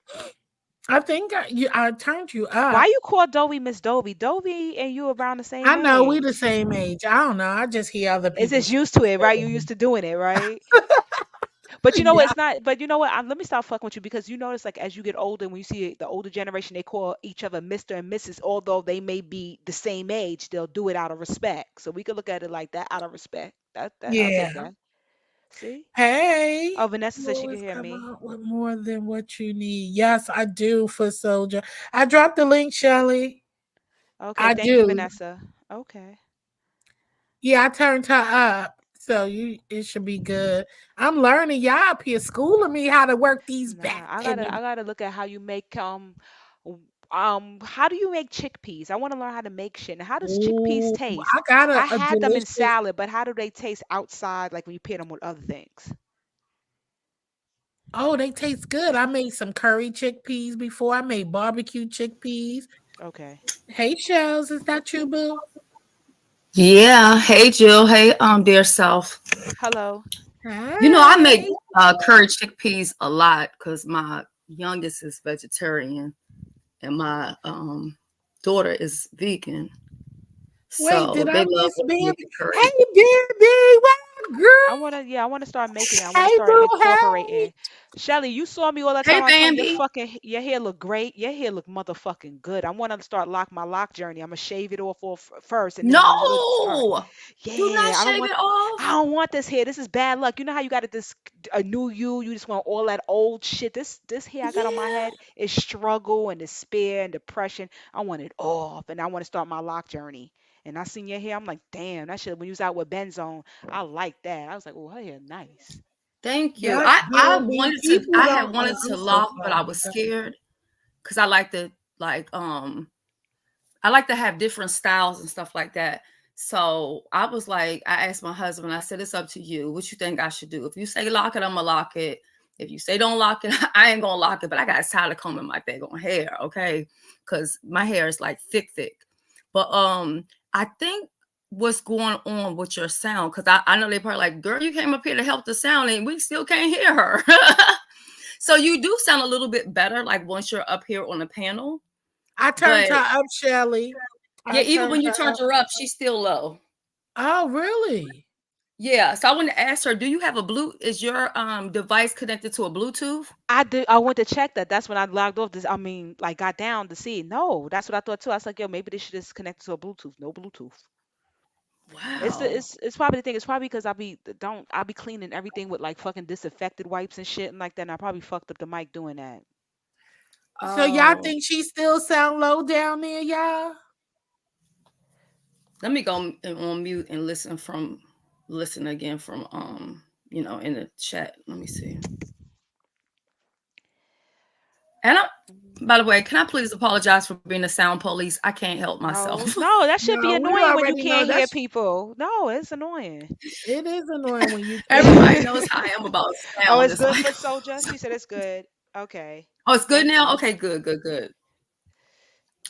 I think I turned you Why up. you call Dovey Miss Dovey? Dovey and you around the same I know we the age. same age. I don't know. I just hear other It's people. just used to it, right? You used to doing it, right? But you know what? Yeah. It's not. But you know what? Let me stop fucking with you because you notice, like, as you get older, when you see the older generation, they call each other Mister and Mrs. Although they may be the same age, they'll do it out of respect. So we could look at it like that, out of respect. That I'll take Yeah. that. See? Hey. Oh, Vanessa You said she could always hear come me. out with more than what you need. Yes, I do, for Soldier. I dropped the link, Shelly. Okay, I thank you, do. Vanessa. Okay. Yeah, I turned her up. So it should be good. I'm learning. Y'all up here schooling me how to work these back Nah, and I gotta look at how you make how do you make chickpeas? I want to learn how to make shit. Now, how does chickpeas ooh, taste? I got I a had them in delicious. salad, but how do they taste outside, like when you pair them with other things? Oh, they taste good. I made some curry chickpeas before. I made barbecue chickpeas. Okay. Hey, Shells, is that you, boo? Yeah. Hey, Jill. Hey, dear self. Hello. I make Hey. curry chickpeas a lot because my youngest is vegetarian and my daughter is vegan. Wait, So did I they love miss when I make Bambi? the curry. Hey, Bambi, what girl? I wanna start making it. I wanna Hey, start boo, hey. incorporating. Shelly, you saw me all that Hey, time. I told you Bambi. your hair look great. Your hair look motherfucking good. I want to start my lock journey. I'm gonna shave it off first, and then I'm gonna let it start. No, do not Yeah, shave it I off. don't want this hair. This is bad luck. You know how you got this a new you. You just want all that old shit. This hair I got on my Yeah. head is struggle and despair and depression. I want it off, and I want to start my lock journey. And I seen your hair. I'm like, damn, that shit. When you was out with Benzone, I like that. I was like, oh, her hair nice. Thank you. Yes, Bambi. People I don't. had wanted Oh, I'm to so lock, but I sorry. was scared because I like to I like to have different styles and stuff like that. So I was like, I asked my husband, I said, it's up to you. What you think I should do? If you say lock it, I'm gonna lock it. If you say don't lock it, I ain't gonna lock it. But I got tired of combing my daggone hair, okay? Because my hair is like thick. But I think what's going on with your sound, because I know they probably like, girl, you came up here to help the sound and we still can't hear her. So you do sound a little bit better, like once you're up here on the panel. I turned But her up, Shelly. yeah, I even turned when you her turned up. her up, she's still low. Oh, really? Yeah. So I want to ask her, do you have is your device connected to a Bluetooth? I did. I went to check that. That's when I logged off. This. I mean, like, got down to see. No, that's what I thought too. I was like, yo, maybe this shit is connected to a Bluetooth. No Bluetooth. Wow. It's probably the thing. It's probably because I be cleaning everything with like fucking disinfected wipes and shit and like that. And I probably fucked up the mic doing that. So y'all Oh, think she still sound low down there, y'all? let me go on mute and listen again from in the chat. Let me see. And by the way, can I please apologize for being a sound police? I can't help No, myself. no, that should be No, we annoying when you already know can't hear that's people. No, it's annoying. it is annoying when you can't Everybody hear. knows how I am about Oh, sound. it's It's good like, for Soldier. She said it's good. Okay, oh, it's good thank now. you. Okay, good.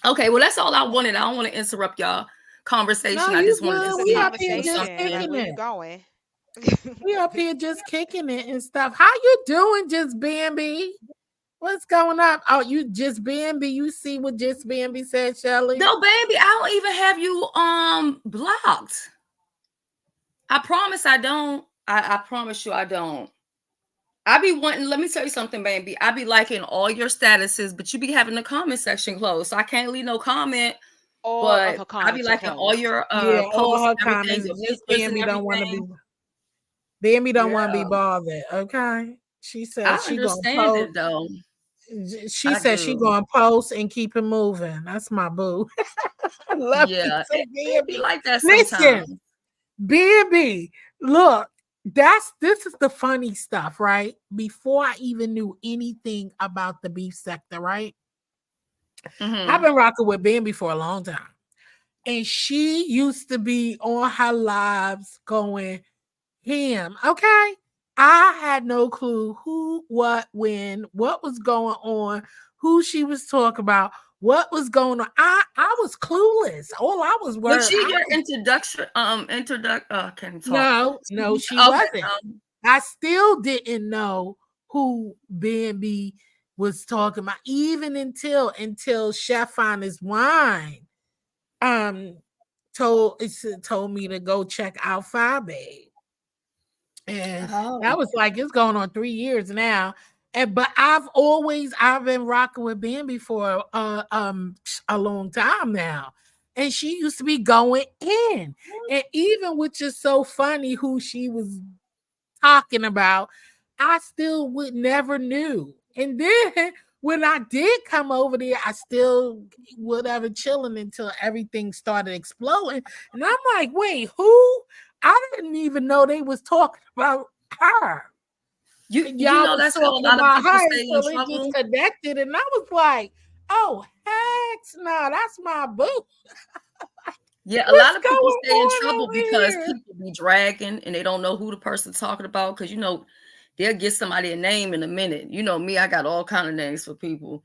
Okay, well, that's all I wanted. I don't want to interrupt y'all No, conversation. I you just wanted to It's good. a We see if up you here knew just conversation. Like, kicking where you it. going? We up here just kicking it and stuff. How you doing, just Bambi? What's going on? Oh, you just Bambi. You see what just Bambi said, Shelly? no, baby. I don't even have you blocked. I promise I don't. I promise you I don't. I be wanting, let me tell you something, baby. I be liking all your statuses, but you be having the comment section closed. So I can't leave no comment, All of but her I be comments are liking all closed. your Yeah, all posts her and everything, comments. your Just pictures and Bambi don't want to be everything. Bambi don't want to be Yeah. bothered. Okay. She said I she gonna understand post. it though. She I said she do. gonna post and keep it moving. That's my boo. I love you Yeah. so, It be Bambi. like that Listen, sometimes. Bambi, look, this is the funny stuff, right? Before I even knew anything about the beef sector, right? I've Mm-hmm. been rocking with Bambi for a long time. And she used to be on her lives going ham. Okay. I had no clue who, what, when, what was going on, who she was talking about. what was going on. I was clueless. All I was Was worried. she your introduction? I can't talk. No, she wasn't. I still didn't know who Bambi was talking about, even until Chef on his wine told me to go check out Fire Babe. And that was like, it's going on 3 years now. But I've been rocking with Bambi for a long time now. And she used to be going in. And even which is so funny who she was talking about, I still would never knew. And then when I did come over there, I still whatever chilling until everything started exploding. And I'm like, wait, who? I didn't even know they was talking about her. You know that's how a lot of people stay in trouble. It just connected, and I was like, oh heck no, that's my boo. Yeah, a lot of people stay in trouble because people be dragging and they don't know who the person's talking about, because they'll get somebody a name in a minute. You know me, I got all kind of names for people.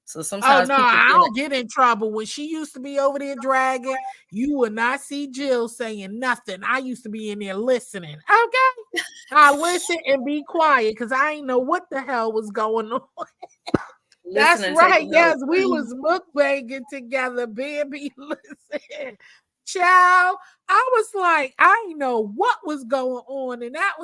So sometimes I don't get in trouble. When she used to be over there dragging, you would not see Jill saying nothing. I used to be in there listening. Okay. I listen and be quiet because I ain't know what the hell was going on. That's right. Yes, we was mukbanging together, baby. Listen. Child, I was like, I didn't know what was going on, and that's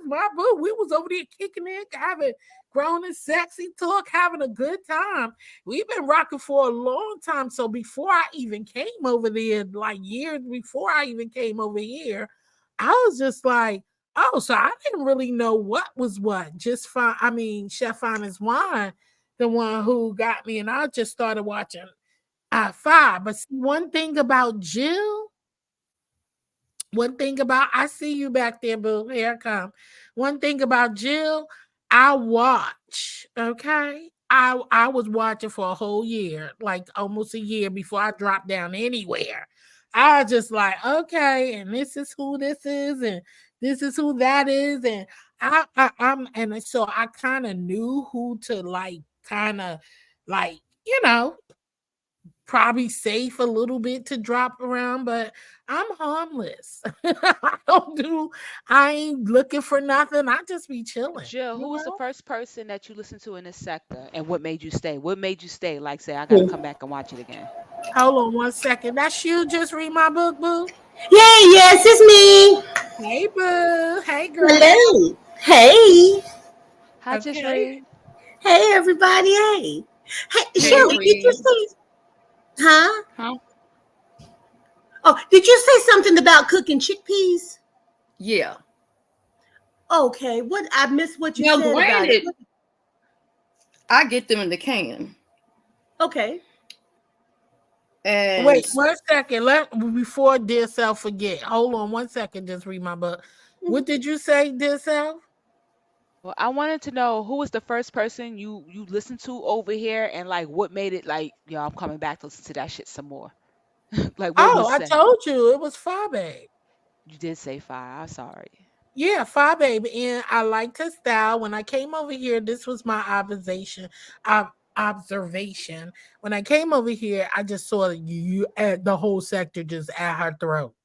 my boo. We was over there kicking it, having grown and sexy talk, having a good time. We've been rocking for a long time. So before I even came over there, like years before I even came over here, I was just like, oh, so I didn't really know what was what. Just fine. I mean, Chef Honest Wine, the one who got me, and I just started watching Fire. But one thing about Jill, I see you back there, boo. Here I come. One thing about Jill, I watch. Okay, I was watching for a whole year, like almost a year before I dropped down anywhere. I was just like, okay, and this is who this is, and this is who that is, and I'm and so I kind of knew who to probably safe a little bit to drop around, but I'm harmless. I ain't looking for nothing. I just be chilling. Jill, who was the first person that you listened to in this sector, and what made you stay? What made you stay? Like, say, I gotta come back and watch it again. Hold on 1 second. That's you. Just read my book, boo. Yeah, yes, it's me. Hey, boo. Hey, girl. Hello. Hey. Hi, just read. Hey, everybody. Hey. Hey, Shirley, did you say? Huh? Oh, did you say something about cooking chickpeas? Yeah. Okay. What I missed what you said about it. I get them in the can. Okay. And wait 1 second. Before dear self forget. Hold on 1 second. Just read my book. What did you say, dear self? Well, I wanted to know who was the first person you listened to over here, and like what made it like, yo, I'm coming back to listen to that shit some more. Like, what was I told you it was Fire Babe. You did say Fire. I'm sorry. Yeah, Fire Babe, and I liked her style. When I came over here, this was my observation. When I came over here, I just saw the whole sector just at her throat.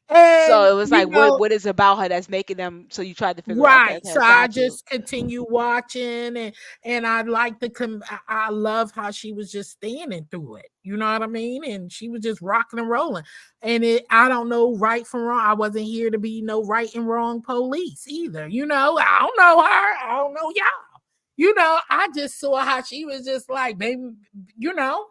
So it was like, what is about her that's making them? So you tried to figure out. Right. So I just continue watching, and I like I love how she was just standing through it. You know what I mean? And she was just rocking and rolling. And I don't know right from wrong. I wasn't here to be no right and wrong police either. You know, I don't know her. I don't know y'all. You know, I just saw how she was just like, baby, you know,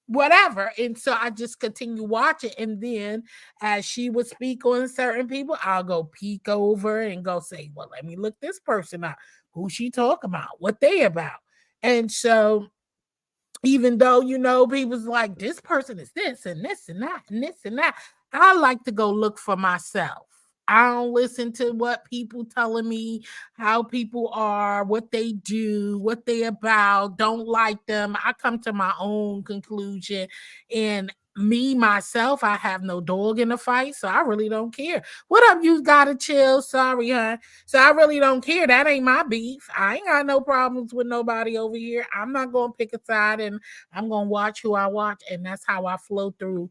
whatever. And so I just continue watching. And then as she would speak on certain people, I'll go peek over and go say, well, let me look this person up. Who she talking about? What they about? And so even though, you know, people's like, this person is this and this and that and this and that, I like to go look for myself. I don't listen to what people telling me, how people are, what they do, what they about, don't like them. I come to my own conclusion. And me, myself, I have no dog in the fight, so I really don't care. What up, you gotta chill? Sorry, huh? So I really don't care. That ain't my beef. I ain't got no problems with nobody over here. I'm not gonna pick a side, and I'm gonna watch who I watch, and that's how I flow through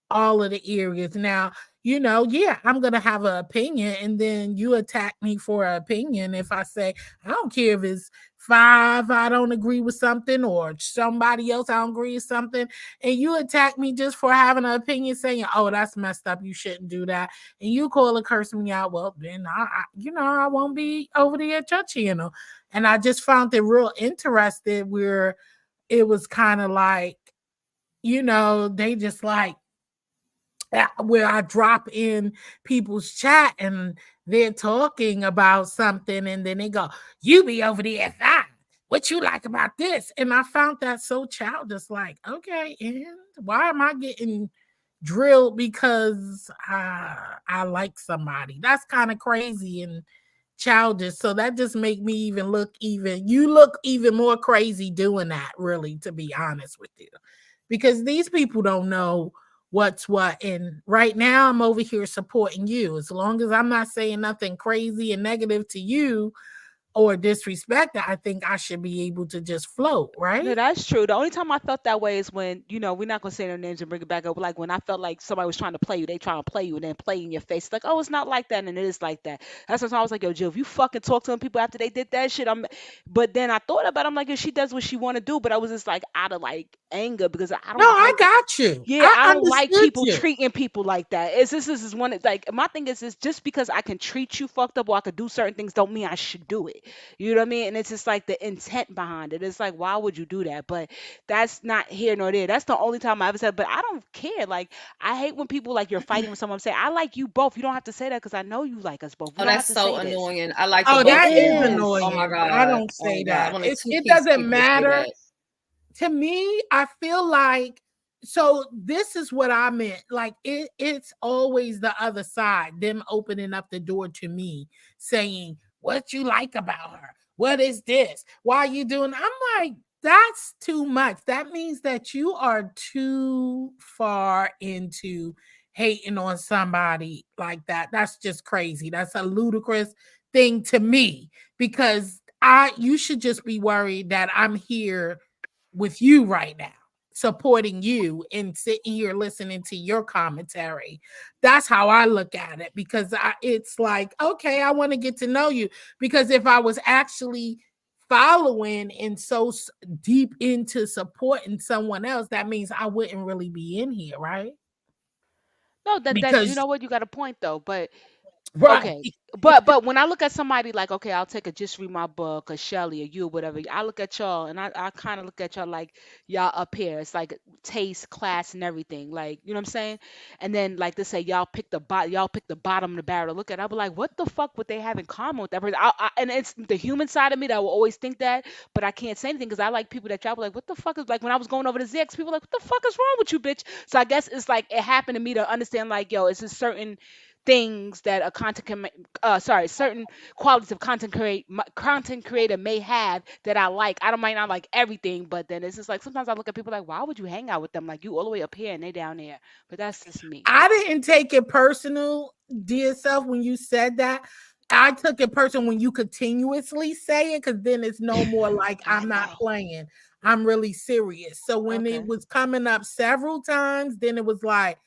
all of the areas. Now, yeah, I'm gonna have an opinion, and then you attack me for an opinion. If I say I don't care if it's 5, I don't agree with something, or somebody else I don't agree with something, and you attack me just for having an opinion, saying, "Oh, that's messed up. You shouldn't do that," and you call and curse me out. Well, then I won't be over there at your channel. And I just found it real interesting where it was kind of like, they just like where I drop in people's chat and they're talking about something, and then they go, "You be over there at that. What you like about this?" And I found that so childish. Like, okay, and why am I getting drilled because I like somebody? That's kind of crazy and childish. So that just make me even look even more crazy doing that, really, to be honest with you, because these people don't know what's what. And right now I'm over here supporting you. As long as I'm not saying nothing crazy and negative to you or disrespect, I think I should be able to just float, No, right? that's true. The only time I felt that way is when, we're not gonna say their names and bring it back up. Like when I felt like somebody was trying to play you, they trying to play you and then play in your face. Like, oh, it's not like that, and it is like that. That's when I was like, yo, Jill, if you fucking talk to them people after they did that shit, But then I thought about it, I'm like, if she does what she want to do, but I was just like out of like anger because I No, don't I like. got you. Yeah, I I don't like understood people you. treating people like that. This is one like my thing is just because I can treat you fucked up or I could do certain things don't mean I should do it. You know what I mean? And it's just like the intent behind it. It's like, why would you do that? But that's not here nor there. That's the only time I ever said, but I don't care. Like I hate when people like you're fighting with someone say, I like you both. You don't have to say that because I know you like us both. We Oh, don't have that's to so say this. annoying. I like the Oh, both that of is them. It Oh my is. annoying. I God. don't Oh my say God. that. When a It two-piece doesn't people say matter. that. To me, I feel like, so this is what I meant. Like it's always the other side, them opening up the door to me, saying, "What you like about her? What is this? Why are you doing?" I'm like, that's too much. That means that you are too far into hating on somebody like that. That's just crazy. That's a ludicrous thing to me, because you should just be worried that I'm here with you right now, supporting you and sitting here listening to your commentary. That's how I look at it, because it's like, okay, I want to get to know you. Because if I was actually following and so deep into supporting someone else, that means I wouldn't really be in here, right? No, that you Because know what, you got a point though, but right. okay. But when I look at somebody like, okay, I'll take a just read my book or Shelly or you or whatever, I look at y'all and I kind of look at y'all like y'all up here. It's like taste, class, and everything. Like, you know what I'm saying? And then like they say y'all pick the bottom of the barrel to look at. I'll be like, what the fuck would they have in common with that person? And it's the human side of me that will always think that, but I can't say anything because I like people that y'all be like, what the fuck is, like when I was going over the ZX, people were like, what the fuck is wrong with you, bitch? So I guess it's like it happened to me to understand like, yo, it's a certain things that a certain qualities of content creator may have that I like. I don't might not like everything, but then it's just like sometimes I look at people like, why would you hang out with them? Like you all the way up here and they down there. But that's just me. I didn't take it personal, dear self, when you said that. I took it personal when you continuously say it, because then it's no more like I I'm not know. playing. I'm really serious. So when it Okay. was coming up several times, then it was like,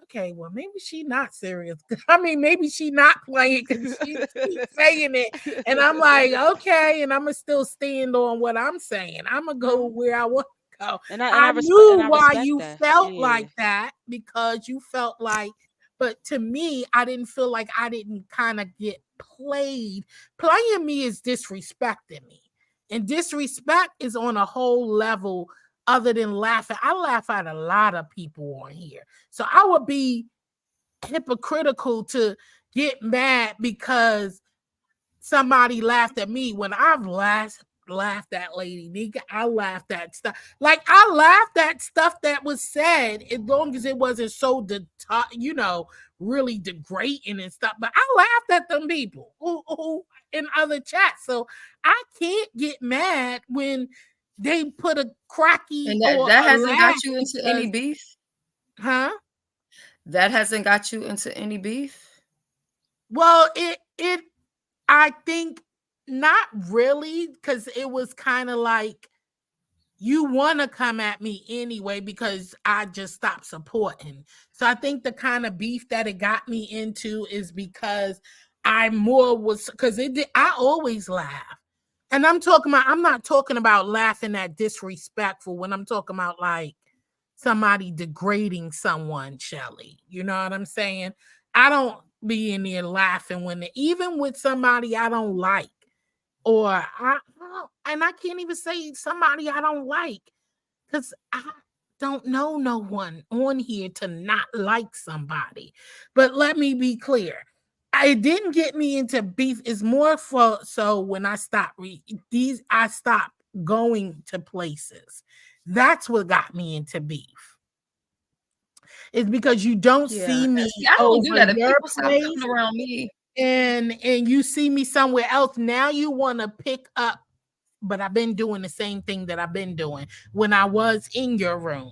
okay, well, maybe she not serious. I mean, maybe she not playing because she keeps saying it. And I'm like, okay, and I'm gonna still stand on what I'm saying. I'm gonna go Mhm. where I want to go. And I knew I why respect you that. felt Yeah. like that, because you felt like, but to me, I didn't feel like I didn't kind of get played. Playing me is disrespecting me. And disrespect is on a whole level other than laughing. I laugh at a lot of people on here. So I would be hypocritical to get mad because somebody laughed at me when I've laughed at Lady Nika. I laughed at stuff. Like I laughed at stuff that was said, as long as it wasn't so really degrading and stuff. But I laughed at them people who in other chats. So I can't get mad when they put a cracky And or that a hasn't got laugh you into any because beef? Huh? That hasn't got you into any beef? Well, it I think not really, because it was kind of like you want to come at me anyway because I just stopped supporting. So I think the kind of beef that it got me into is because I more was because it did, I always laugh. And I'm not talking about laughing at disrespectful when I'm talking about like somebody degrading someone, Shelly. You know what I'm saying? I don't be in there laughing even with somebody I don't like, or and I can't even say somebody I don't like because I don't know no one on here to not like somebody. But let me be clear. It didn't get me into beef. It's more for so when I stopped I stopped going to places. That's what got me into beef. It's because you don't see me See, I don't do over that. If your people stop place coming around me, and you see me somewhere else. Now you want to pick up, but I've been doing the same thing that I've been doing when I was in your room.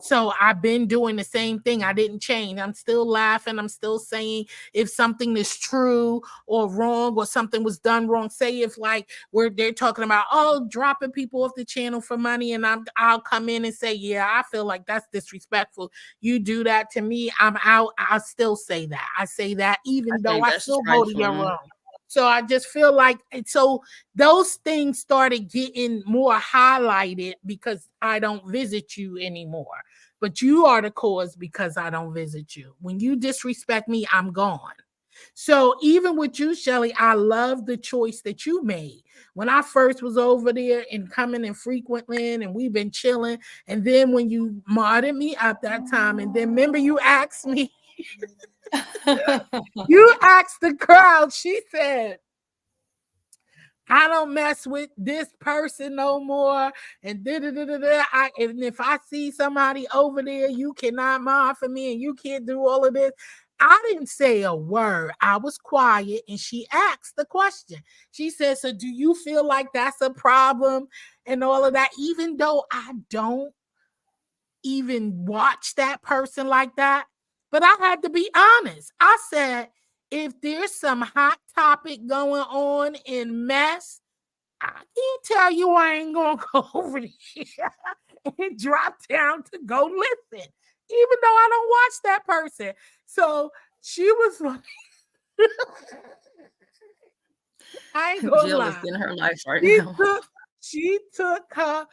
So I've been doing the same thing. I didn't change. I'm still laughing. I'm still saying if something is true or wrong or something was done wrong. Say if like they're talking about dropping people off the channel for money, and I'll come in and say, yeah, I feel like that's disrespectful. You do that to me, I'm out. I'll still say that. I say that even I though think I that's still go to your trifling. room. So I just feel like so those things started getting more highlighted because I don't visit you anymore. But you are the cause because I don't visit you. When you disrespect me, I'm gone. So even with you, Shelly, I love the choice that you made. When I first was over there and coming and frequenting and we've been chilling. And then when you modded me at that time, and then remember you asked me, you asked the crowd, she said, I don't mess with this person no more. And and if I see somebody over there, you cannot mod for me and you can't do all of this. I didn't say a word. I was quiet and she asked the question. She said, so do you feel like that's a problem and all of that? Even though I don't even watch that person like that, but I had to be honest. I said, if there's some hot topic going on in mess, I can't tell you I ain't gonna go over there and drop down to go listen, even though I don't watch that person. So she was like, I ain't gonna Jill is lie. in her life right now. She took her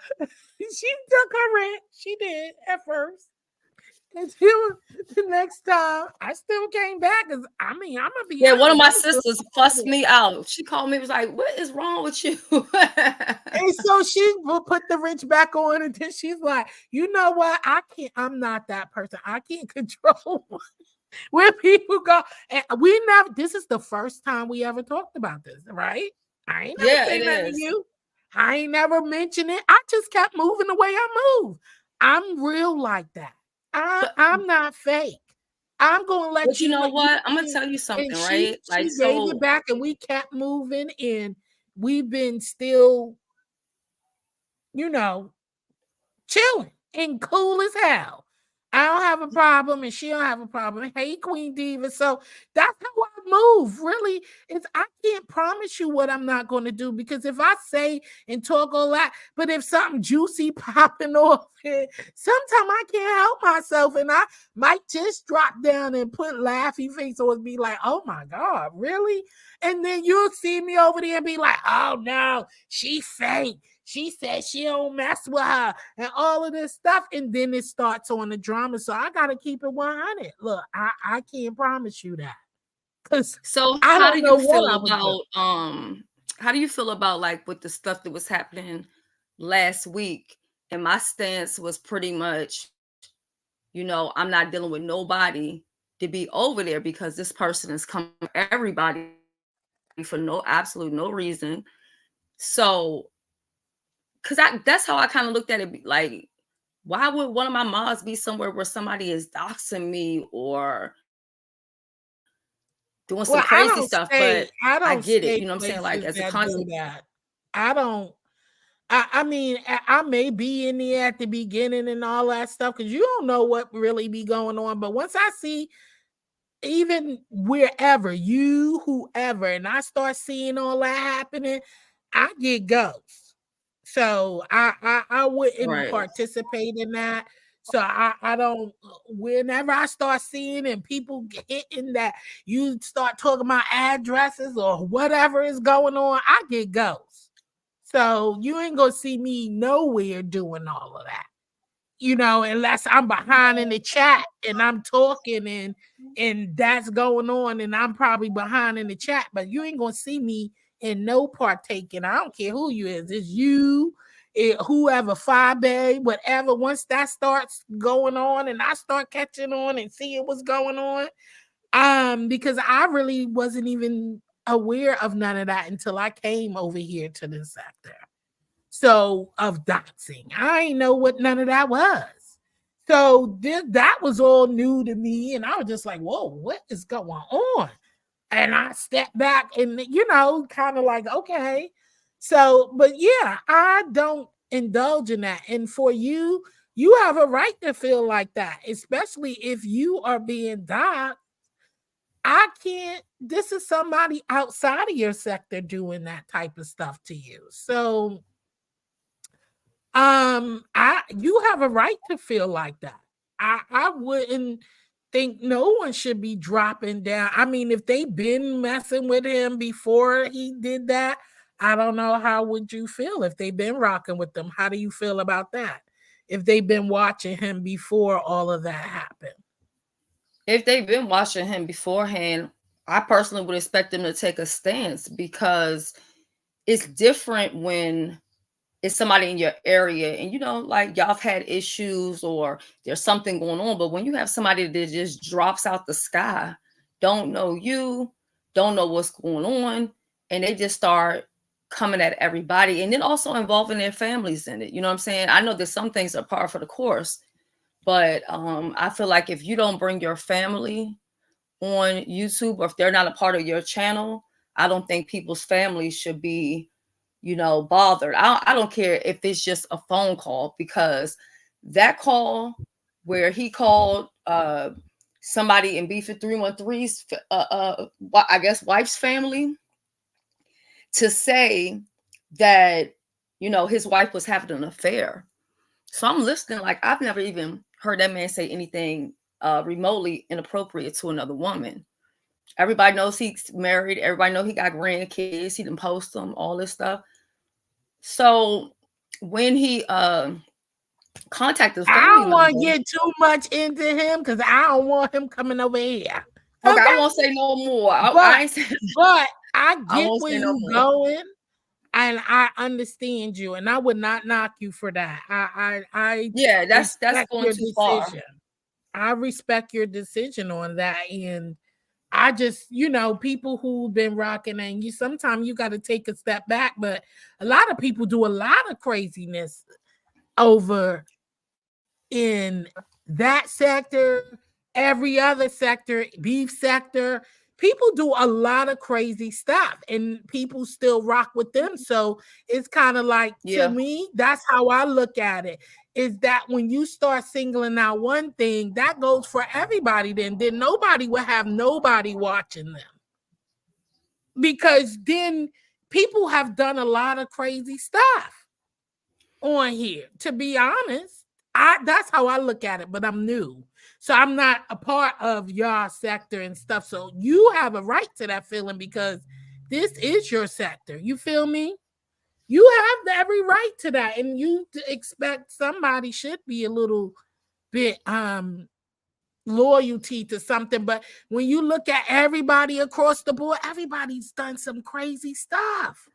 rent. She did at first. And the next time I still came back because I'm gonna be honest. One of my sisters fussed me out. She called me, was like, what is wrong with you? And so she will put the wrench back on, and then she's like, you know what? I'm not that person. I can't control where people go. And this is the first time we ever talked about this, right? I ain't never say nothing to you. I ain't never mentioned it. I just kept moving the way I move. I'm real like that. I'm not fake. I'm gonna let but you know what? I'm gonna tell you something, right? She gave it back, and we kept moving, and we've been still, chilling and cool as hell. I don't have a problem, and she don't have a problem. Hey, Queen Diva. So that's how I move. Really, I can't promise you what I'm not going to do, because if I say and talk all that, but if something juicy popping off, sometimes I can't help myself, and I might just drop down and put laughy face or be like, "Oh my God, really?" And then you'll see me over there and be like, "Oh no, she fake. She said she don't mess with her," and all of this stuff. And then it starts on the drama. So I got to keep it 100. Look, I can't promise you that. So how do you feel about like with the stuff that was happening last week? And my stance was pretty much, I'm not dealing with nobody to be over there because this person is coming everybody for absolute no reason. So because that's how I kind of looked at it. Like, why would one of my moms be somewhere where somebody is doxing me or doing some crazy stuff? But I get it. You know what I'm saying? Like, as a content. I mean, I may be in there at the beginning and all that stuff because you don't know what really be going on. But once I see, even wherever you, whoever, and I start seeing all that happening, I get ghosts. So I wouldn't Right. participate in that. So I don't. Whenever I start seeing and people hitting that, you start talking about addresses or whatever is going on, I get ghosts. So you ain't gonna see me nowhere doing all of that, unless I'm behind in the chat and I'm talking and that's going on and I'm probably behind in the chat, but you ain't gonna see me in no partaking. I don't care who you is. It's you, whoever, Fabe, whatever. Once that starts going on and I start catching on and seeing what's going on, because I really wasn't even aware of none of that until I came over here to this sector. So of doxing, I ain't know what none of that was. So that was all new to me, and I was just like, "Whoa, what is going on?" And I stepped back, and kind of like, okay. So, but yeah, I don't indulge in that. And for you, you have a right to feel like that, especially if you are being doxed. I can't. This is somebody outside of your sector doing that type of stuff to you. So you have a right to feel like that. I wouldn't think no one should be dropping down. I mean, if they've been messing with him before he did that, I don't know how would you feel if they've been rocking with them. How do you feel about that? If they've been watching him before all of that happened. If they've been watching him beforehand, I personally would expect them to take a stance, because it's different when it's somebody in your area and like y'all have had issues or there's something going on. But when you have somebody that just drops out the sky, don't know you, don't know what's going on, and they just start coming at everybody, and then also involving their families in it. You know what I'm saying? I know that some things are par for the course, but I feel like if you don't bring your family on YouTube, or if they're not a part of your channel, I don't think people's families should be bothered. I don't care if it's just a phone call, because that call where he called somebody in Beefy 313's I guess wife's family to say that his wife was having an affair. So I'm listening, like, I've never even heard that man say anything remotely inappropriate to another woman. Everybody knows he's married. Everybody knows he got grandkids. He didn't post them, all this stuff. So when he contacted the family, I don't want to get too much into him because I don't want him coming over here. Okay, I won't say no more. But I get where you're going, and I understand you, and I would not knock you for that. Yeah, that's going too far. I respect your decision on that, and I just, people who've been rocking, and sometimes you got to take a step back, but a lot of people do a lot of craziness over in that sector, every other sector, beef sector. People do a lot of crazy stuff and people still rock with them. So it's kind of like, to me, that's how I look at it, is that when you start singling out one thing, that goes for everybody. Then nobody will have nobody watching them, because then people have done a lot of crazy stuff on here. To be honest, that's how I look at it, but I'm new. So I'm not a part of your sector and stuff. So you have a right to that feeling because this is your sector. You feel me? You have every right to that. And you expect somebody should be a little bit loyalty to something. But when you look at everybody across the board, everybody's done some crazy stuff.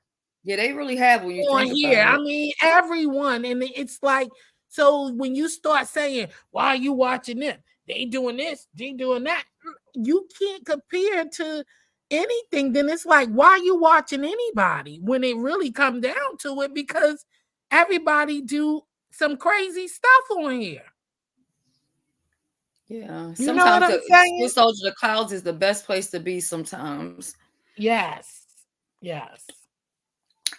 Yeah, they really have. When you on here, I mean, everyone. And it's like, so when you start saying, why are you watching them? They doing this, they doing that. You can't compare to anything. Then it's like, why are you watching anybody when it really come down to it? Because everybody do some crazy stuff on here. Yeah. You know what I'm saying? Soldier, the clouds is the best place to be sometimes. Yes. Yes.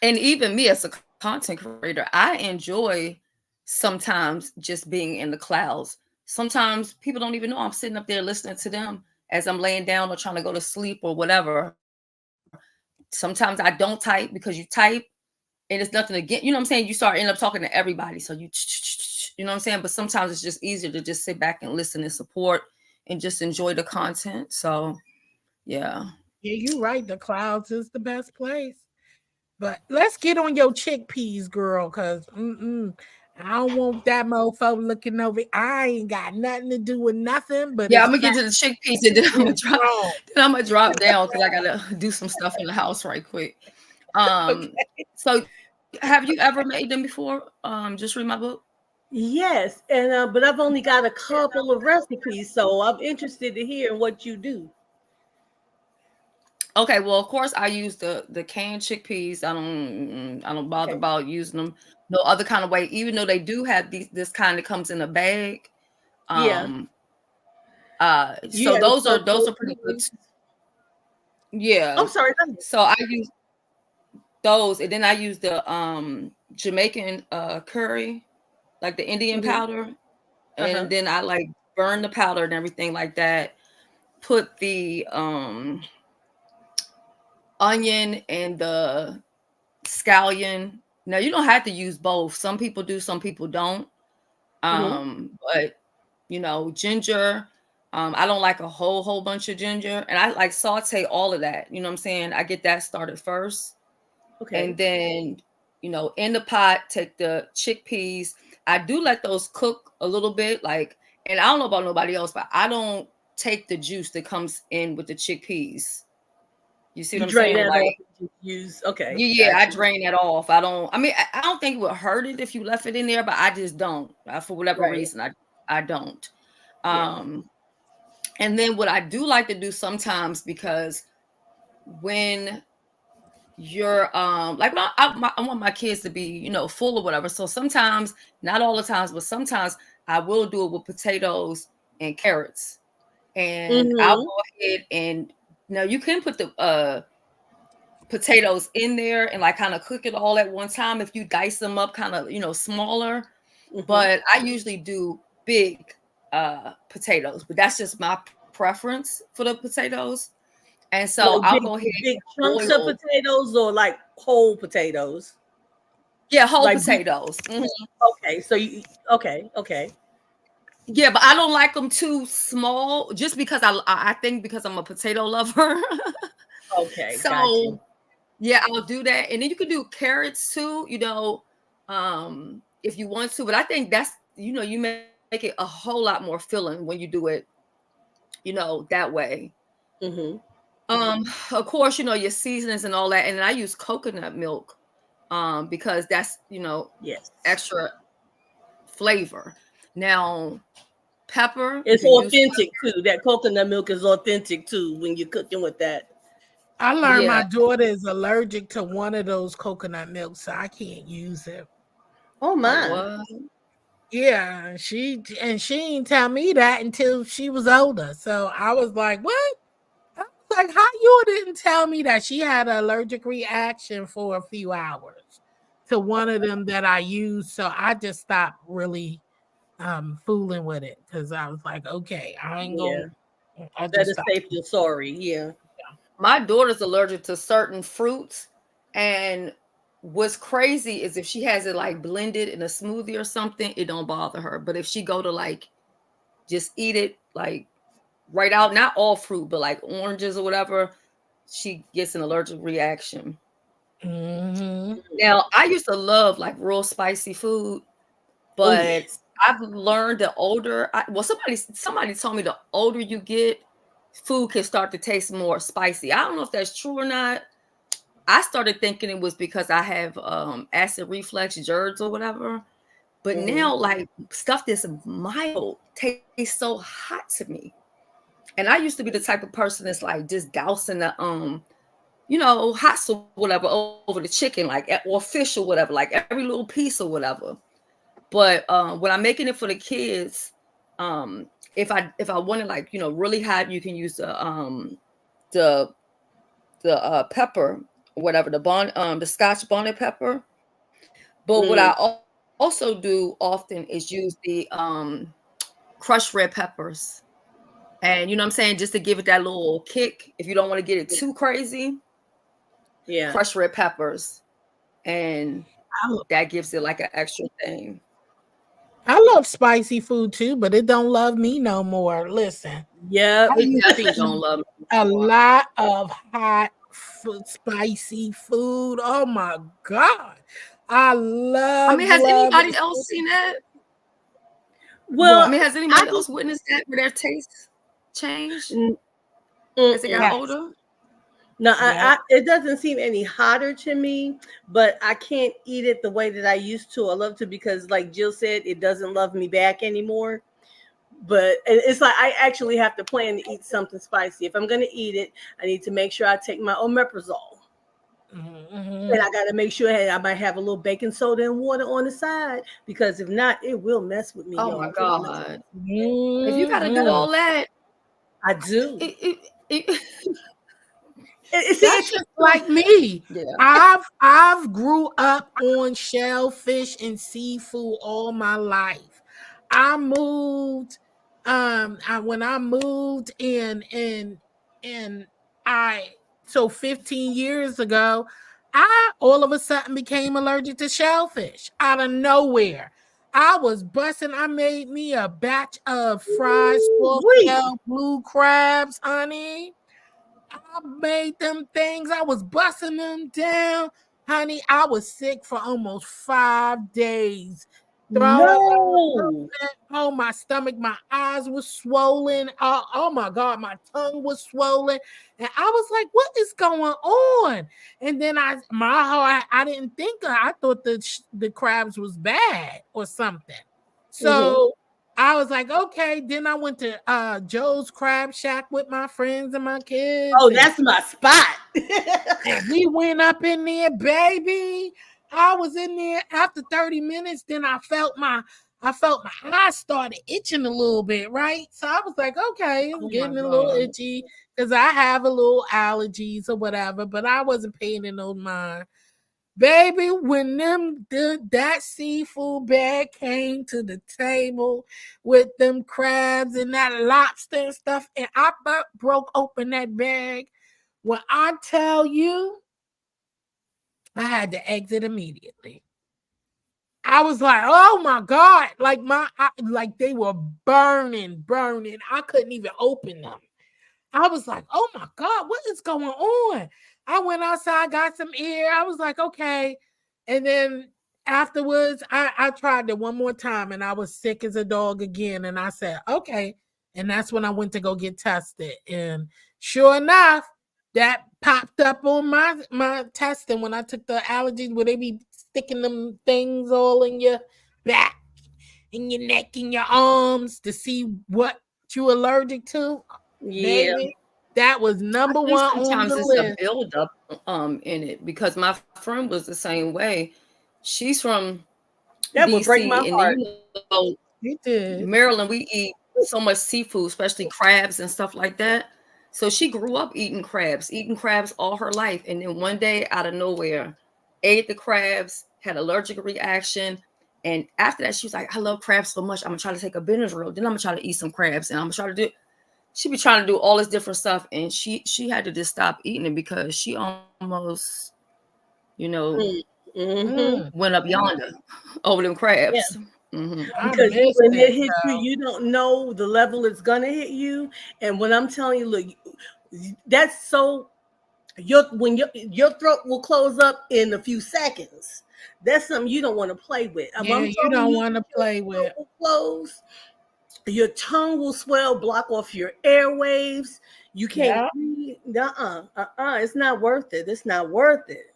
And even me as a content creator, I enjoy sometimes just being in the clouds. Sometimes people don't even know I'm sitting up there listening to them as I'm laying down or trying to go to sleep or whatever. Sometimes I don't type because you type and it's nothing again. You know what I'm saying? You start end up talking to everybody. So you know what I'm saying? But sometimes it's just easier to just sit back and listen and support and just enjoy the content. So yeah. Yeah, you're right. The clouds is the best place. But let's get on your chickpeas, girl, because I don't want that mofo looking over. I ain't got nothing to do with nothing, but Yeah, it's I'm gonna get to the chickpeas and then I'm gonna drop down because I gotta do some stuff in the house right quick. Okay. So have you ever made them before? Just read my book. Yes, and but I've only got a couple of recipes, so I'm interested to hear what you do. Okay, well, of course, I use the canned chickpeas. I don't bother about using them no other kind of way, even though they do have this kind that comes in a bag. Yeah. So those are pretty good. Yeah. I'm sorry. So I use those, and then I use the Jamaican curry, like the Indian powder, and then I like burn the powder and everything like that. Put the onion and the scallion. Now you don't have to use both. Some people do, some people don't. But you know, ginger. I don't like a whole bunch of ginger, and I like saute all of that. You know what I'm saying? I get that started first. Okay. And then, you know, in the pot, take the chickpeas. I do let those cook a little bit, like, and I don't know about nobody else, but I don't take the juice that comes in with the chickpeas. You see what I'm saying? Like, use okay. Yeah, I drain that off. I don't. I mean, I don't think it would hurt it if you left it in there, but I just don't. For whatever reason, I don't. And then what I do like to do sometimes, because when you're like I want my kids to be, you know, full or whatever. So sometimes, not all the times, but sometimes I will do it with potatoes and carrots. And I'll go ahead and now you can put the potatoes in there and like kind of cook it all at one time if you dice them up kind of, you know, smaller. But I usually do big potatoes, but that's just my preference for the potatoes. And so I'll go ahead big chunks of potatoes or like whole potatoes. Yeah, whole potatoes. Okay, so you okay. Yeah, but I don't like them too small, just because I think because I'm a potato lover. Okay, so yeah, I'll do that, and then you can do carrots too. You know, if you want to, but I think that's, you know, you make it a whole lot more filling when you do it, you know, that way. Of course, you know, your seasonings and all that, and I use coconut milk, because that's, you know, extra flavor. Now, pepper, it's authentic too. That coconut milk is authentic too when you're cooking with that. I learned my daughter is allergic to one of those coconut milks, so I can't use it. Oh my. Yeah, she didn't tell me that until she was older. So I was like, what? I was like, how you didn't tell me that she had an allergic reaction for a few hours to one of them that I used? So I just stopped really fooling with it, because I was like, okay, I ain't going. That is safe and sorry. Yeah. My daughter's allergic to certain fruits, and what's crazy is if she has it like blended in a smoothie or something, it don't bother her. But if she go to like just eat it like right out, not all fruit, but like oranges or whatever, she gets an allergic reaction. Now, I used to love like real spicy food, but I've learned the older somebody told me the older you get, food can start to taste more spicy. I don't know if that's true or not. I started thinking it was because I have acid reflux, GERDs or whatever. But now, like, stuff that's mild tastes so hot to me. And I used to be the type of person that's like just dousing the you know, hot sauce whatever over the chicken, like, or fish or whatever, like every little piece or whatever. But when I'm making it for the kids, if I want it like, you know, really hot, you can use the pepper, whatever, the Scotch bonnet pepper. But what I also do often is use the crushed red peppers. And you know what I'm saying? Just to give it that little kick. If you don't want to get it too crazy, crushed red peppers. And that gives it like an extra thing. I love spicy food too, but it don't love me no more. Listen. Yeah. It definitely don't love me a lot of hot food, spicy food. Oh my God. I love has anybody else seen that? Well, has anybody else witnessed that where their taste changed as it got older? No, it doesn't seem any hotter to me, but I can't eat it the way that I used to. I love to because, like Jill said, it doesn't love me back anymore. But it's like I actually have to plan to eat something spicy. If I'm going to eat it, I need to make sure I take my omeprazole. And I got to make sure I might have a little baking soda and water on the side because if not, it will mess with me. Oh my God. If you got to do all that, I do. That's just like me. Yeah. I've grew up on shellfish and seafood all my life. I moved when I moved in so 15 years ago, I all of a sudden became allergic to shellfish out of nowhere. I was busting. I made me a batch of fried small blue crabs, honey. I made them things. I was busting them down. Honey, I was sick for almost 5 days. Oh, my stomach, my eyes were swollen. Oh my God, my tongue was swollen. And I was like, what is going on? And then I didn't think, I thought the crabs was bad or something. So I was like, okay. Then I went to Joe's Crab Shack with my friends and my kids. Oh, that's my spot. And we went up in there, baby. I was in there after 30 minutes. Then I felt my eyes started itching a little bit, right? So I was like, okay, I'm getting a little itchy because I have a little allergies or whatever, but I wasn't paying it no mind. Baby, when that seafood bag came to the table with them crabs and that lobster and stuff, and I broke open that bag, when I tell you, I had to exit immediately. I was like, oh my God, like they were burning. I couldn't even open them. I was like, oh my God, what is going on? I went outside, got some air. I was like, okay. And then afterwards, I tried it one more time and I was sick as a dog again. And I said, okay. And that's when I went to go get tested. And sure enough, that popped up on my testing when I took the allergies where they be sticking them things all in your back, in your neck, in your arms to see what you're allergic to. Yeah, baby, that was number one. Sometimes on the it's list. a buildup in it because my friend was the same way. She's from that DC, would break my heart. You did. Maryland, we eat so much seafood, especially crabs and stuff like that. So she grew up eating crabs all her life. And then one day out of nowhere, ate the crabs, had allergic reaction. And after that, she was like, I love crabs so much. I'm going to try to take a Benadryl. Then I'm going to try to eat some crabs. And I'm going to try to do it. She be trying to do all this different stuff. And she had to just stop eating it because she almost, went up yonder over them crabs. Yeah. Because when it hits you, you don't know the level it's gonna hit you. And when I'm telling you, look, that's so your throat will close up in a few seconds. That's something you don't want to play with. You don't want to play with. Close. Your tongue will swell, block off your airwaves. You can't breathe. It's not worth it. It's not worth it.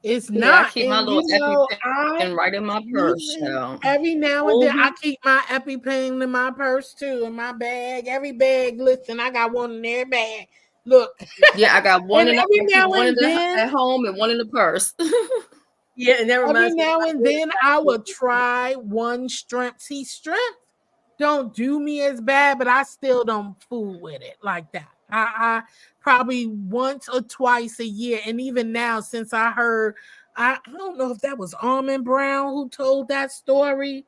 It's not. I keep my little EpiPen right in my purse. Every now and then, I keep my EpiPen in my purse too, in my bag. Every bag, listen, I got one in every bag. Look. Yeah, I got one at home and one in the purse. Yeah, and that reminds me. Every now and then, I will try one strength. See, strength don't do me as bad, but I still don't fool with it like that. I probably once or twice a year, and even now since I heard I don't know if that was Almond Brown who told that story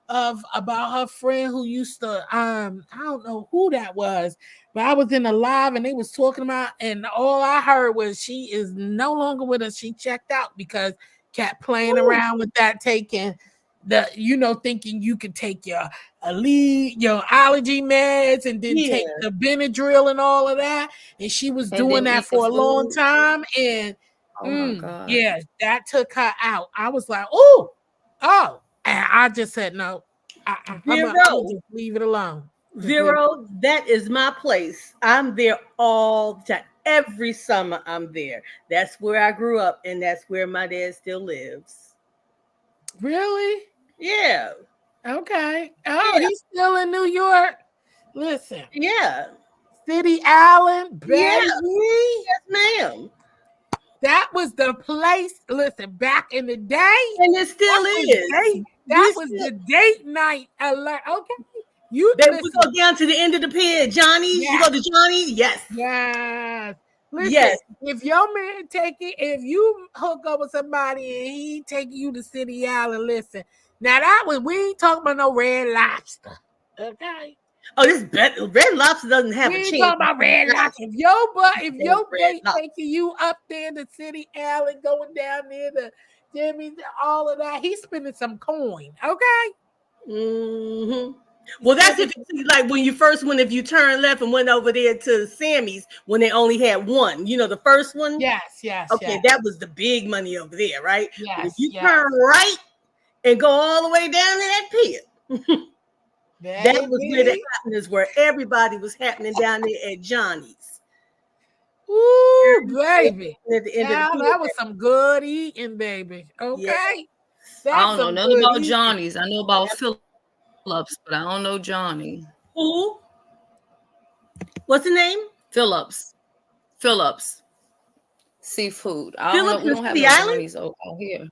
of about her friend who used to I don't know who that was, but I was in the live and they was talking about, and all I heard was she is no longer with us. She checked out because kept playing around with that, taking the thinking you could take your allergy meds and then take the Benadryl and all of that, and she was And doing then that eat the for a long food. time, and Oh my God. yeah, that took her out. I was like, oh, and I just said no. I'm gonna just leave it alone. Vero, that is my place. I'm there all the time. Every summer I'm there. That's where I grew up, and that's where my dad still lives. Really? Yeah. Okay. Oh, he's still in New York. Listen. Yeah. City Island, baby. Yes, ma'am. That was the place. Listen, back in the day, and it still is. That was the date night alert. Okay. We go down to the end of the pier. Johnny's. Yes. You go to Johnny's? Yes. Yes. Listen, if your man if you hook up with somebody and he take you to City Island, listen. Now we ain't talking about no Red Lobster. Okay. Oh, Red Lobster doesn't have a chance. We ain't talking about Red Lobster. If your date taking you up there to City Island, going down there to Jimmy's, all of that, he's spending some coin. Okay. Mm-hmm. Well, that's if like when you first went, if you turned left and went over there to Sammy's when they only had one, the first one. Yes. Okay, that was the big money over there, right? Yes. But if you turn right and go all the way down to that pier, that was where the happenings were. Everybody was happening down there at Johnny's. Ooh, baby! At the end of the that was some good eating, baby. Okay. Yeah. I don't know nothing about Johnny's. I know about Phillips, but I don't know Johnny. Who? What's the name? Phillips. Seafood. I don't know. We don't have no Johnny's out here.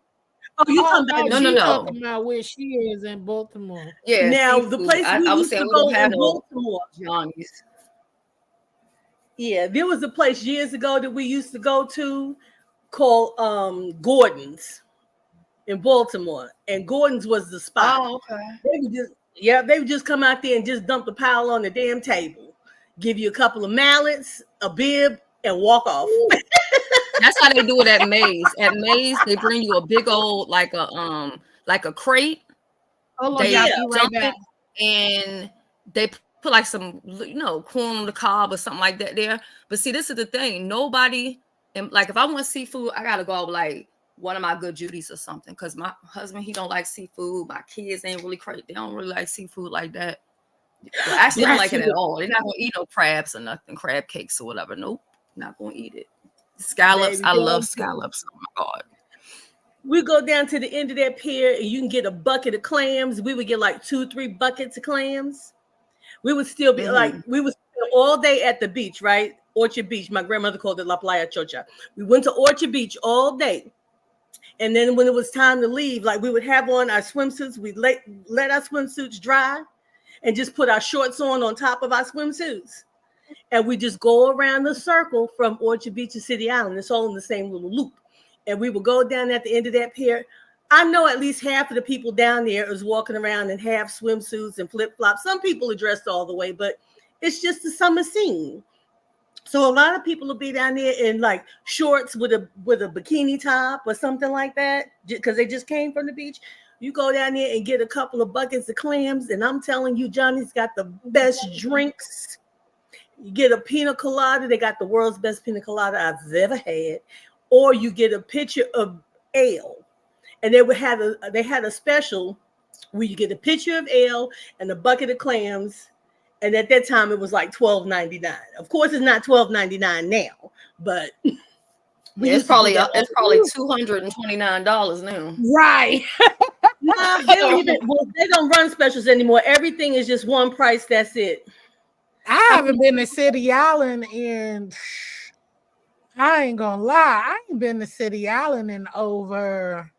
Oh, you talking about no. Talking about where she is in Baltimore. Yeah. Now seafood. The place we used to go in Baltimore, Johnny's. Yeah, there was a place years ago that we used to go to called Gordon's in Baltimore, and Gordon's was the spot. Oh, okay. They would just come out there and just dump the pile on the damn table, give you a couple of mallets, a bib, and walk off. That's how they do it at Maze. At Maze, they bring you a big old like a crate. Oh, they dump it, and they put like some corn on the cob or something like that there. But see, this is the thing. Nobody, and like if I want seafood, I gotta go out like one of my good Judy's or something, because my husband, he don't like seafood. My kids ain't really they don't really like seafood like that. Well, actually, they don't like it at all. They're not gonna eat no crabs or nothing, crab cakes or whatever. Nope, not gonna eat it. Scallops, I love scallops. Oh my God. We go down to the end of that pier and you can get a bucket of clams. We would get like 2-3 buckets of clams. We would still be we would spend all day at the beach, right? Orchard Beach. My grandmother called it La Playa Chocha. We went to Orchard Beach all day. And then when it was time to leave, like we would have on our swimsuits. We'd let our swimsuits dry and just put our shorts on top of our swimsuits. And we just go around the circle from Orchard Beach to City Island. It's all in the same little loop. And we would go down at the end of that pier. I know at least half of the people down there is walking around in half swimsuits and flip-flops. Some people are dressed all the way, but it's just the summer scene. So a lot of people will be down there in like shorts with a bikini top or something like that, because they just came from the beach. You go down there and get a couple of buckets of clams, and I'm telling you, Johnny's got the best drinks. You get a pina colada. They got the world's best pina colada I've ever had. Or you get a pitcher of ale. And they had a special where you get a pitcher of ale and a bucket of clams. And at that time, it was like $12.99. Of course, it's not $12.99 now, but it's probably $229 now. Right. No, they don't run specials anymore. Everything is just one price. That's it. I haven't been to City Island I ain't gonna lie. I ain't been to City Island in over.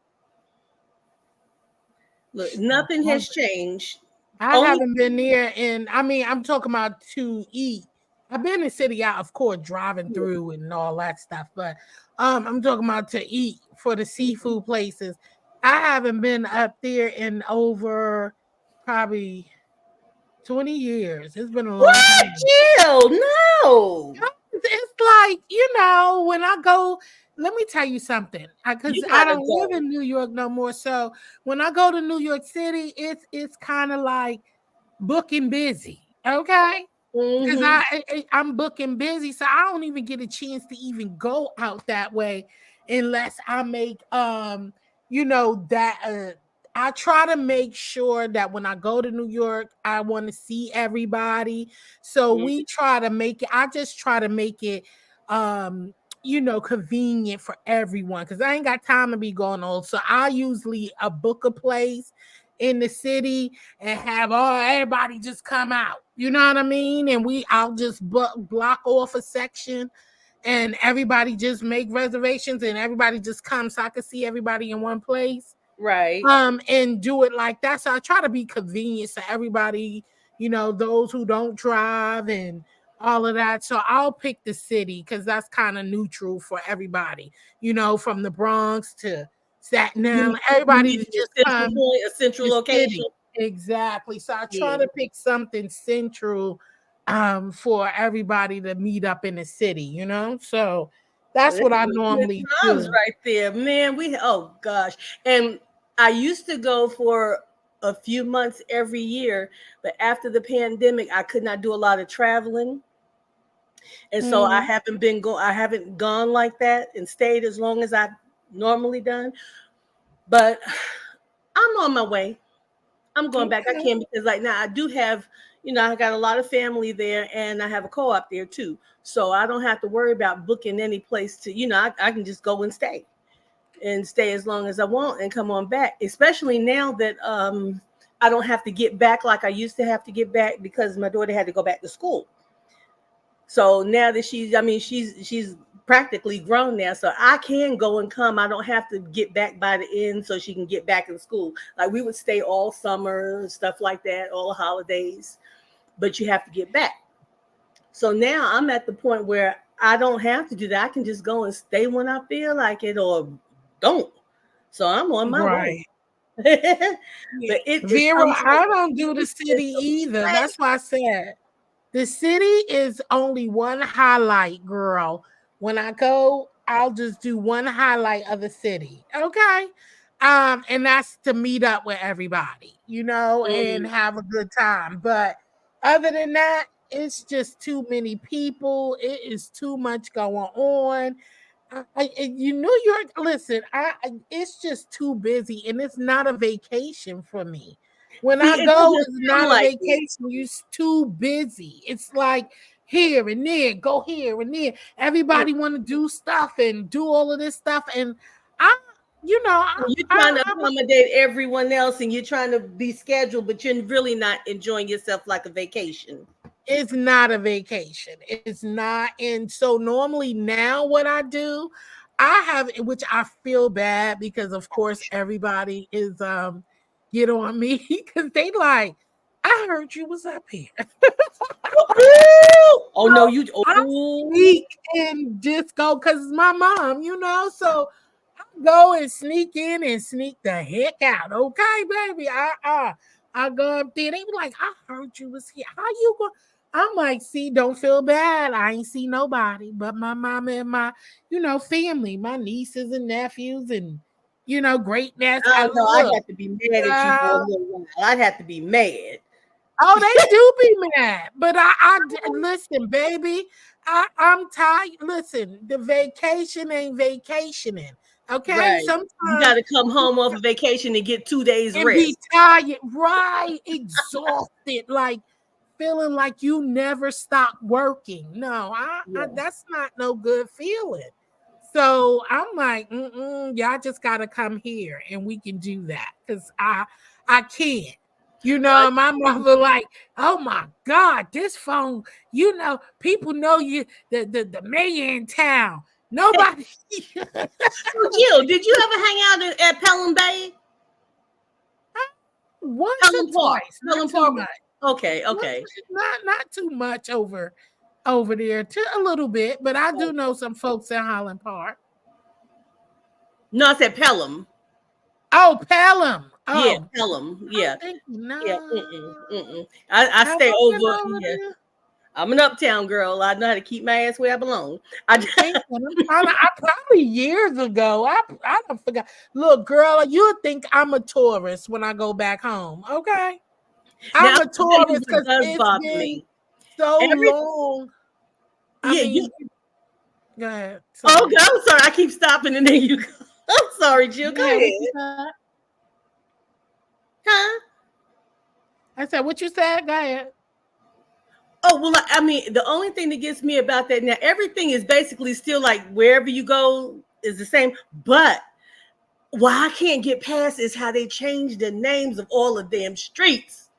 Look, nothing has changed. I haven't been there I'm talking about to eat. I've been to City Island, of course, driving through and all that stuff, but I'm talking about to eat for the seafood places. I haven't been up there in over probably 20 years. It's been a long What? time. Jill, no. It's like, when I go, let me tell you something. Because You I gotta don't live go. in New York no more. So when I go to New York City, it's kind of like booking busy. Okay. Because Mhm. I'm booking busy, so I don't even get a chance to even go out that way unless I make that I try to make sure that when I go to New York, I want to see everybody. So Mm. we try to make it, I just try to make it convenient for everyone because I ain't got time to be going on. So I usually book a place in the city and have everybody just come out. You know what I mean? And I'll just block off a section and everybody just make reservations and everybody just comes so I can see everybody in one place. Right. And do it like that. So I try to be convenient to everybody, those who don't drive and all of that. So I'll pick the city because that's kind of neutral for everybody, from the Bronx to Staten Island, You everybody need to a just central come point, a central the location. city. Exactly. So I try Yeah. to pick something central for everybody to meet up in the city, So that's This what is I some good normally times do. right there, man. Oh gosh. And I used to go for a few months every year, but after the pandemic, I could not do a lot of traveling. And so Mhm. I haven't gone like that and stayed as long as I've normally done. But I'm on my way. I'm going back. I Okay. can because like now I do have, I got a lot of family there and I have a co-op there too. So I don't have to worry about booking any place to, I can just go and stay as long as I want and come on back. Especially now that I don't have to get back like I used to have to get back because my daughter had to go back to school. So now that she's practically grown now, so I can go and come. I don't have to get back by the end so she can get back in school. Like we would stay all summer and stuff like that, all the holidays, but you have to get back. So now I'm at the point where I don't have to do that. I can just go and stay when I feel like it or don't. So I'm on my way. Right. But it is Vera, I don't do the it's city a either. place. That's why I said the city is only one highlight, girl. When I go, I'll just do one highlight of the city. Okay. And that's to meet up with everybody, and Mm. have a good time. But other than that, it's just too many people. It is too much going on. New York, listen, it's just too busy and it's not a vacation for me. When See, I it go, doesn't it's feel not a like it. vacation. You're too busy. It's like here and there, go here and there. Mm. Everybody want to do stuff and do all of this stuff. And I, you know, You're trying to accommodate everyone else and you're trying to be scheduled, but you're really not enjoying yourself like a vacation. it's not a vacation. It's not. And so normally now what I do, I have, which I feel bad because of course everybody is get on me because they like, I heard you was up here. Oh no, you I oh sneak and just go because it's my mom, so I go and sneak in and sneak the heck out. Okay, baby. I go up there. They be like, I heard you was here. How you go? I'm like, see, don't feel bad. I ain't see nobody but my mama and my, family, my nieces and nephews and great nephews. I no, I'd look. have to be mad at you for a little while. I'd have to be mad. Oh, they do be mad, but listen, baby. I'm tired. Listen, the vacation ain't vacationing. Okay, Right. You sometimes gotta come home off a vacation and get 2 days and be rest. tired, right? Exhausted, like feeling like you never stop working. No, Yeah. that's not no good feeling. So I'm like, y'all just gotta come here and we can do that because I can't. I, My mother like, oh my God, this phone, people know you the mayor in town. Nobody so Jill, did you ever hang out at Pelham Bay? once or Pelham Park. twice, not Pelham too Park. much. Okay, Once- okay. not too much over there, to a little bit, but I do know some folks in Holland Park. No, I said Pelham. Oh, Pelham. Yeah, Oh, Pelham. I'm Yeah. thinking, Yeah. no. I Have stay I been over. over Yeah. there? I'm an uptown girl. I know how to keep my ass where I belong. I I probably years ago. I don't forgot. Look, girl, you think I'm a tourist when I go back home. Okay. now I'm a I'm gonna tell you tourist what because does it's bother been me. so Every long. I yeah, mean, go ahead. oh, Sorry. I'm sorry. I keep stopping and then you go. I'm sorry, Jill. Go Go ahead. ahead. What you said? Huh? I said, what you said? Go ahead. Oh, well, I mean, the only thing that gets me about that now, everything is basically still like wherever you go is the same. But why I can't get past is how they changed the names of all of them streets.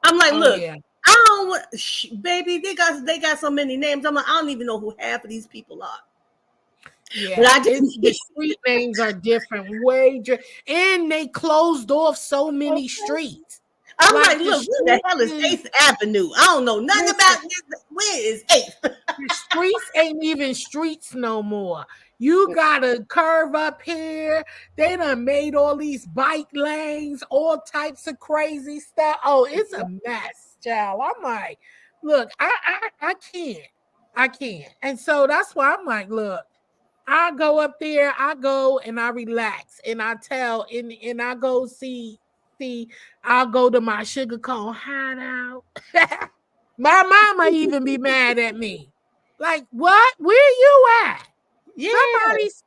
I'm like, Oh, look, yeah. I don't want, baby, they got so many names. I'm like, I don't even know who half of these people are. But Yeah, I it's the just street names are different, and they closed off so many streets. I'm Like like, the look, where the street hell is is, 8th Avenue? I don't know nothing listen, about this. Where is 8th? the streets ain't even streets no more. You gotta curve up here. They done made all these bike lanes, all types of crazy stuff. Oh, it's a mess, child. I'm like, look, I can't. I can't. And so that's why I'm like, look, I go up there, I go and I relax and I tell and I go see, I'll go to my sugar cone hideout. My mama even be mad at me. Like, what? Where you at? Yeah. Somebody's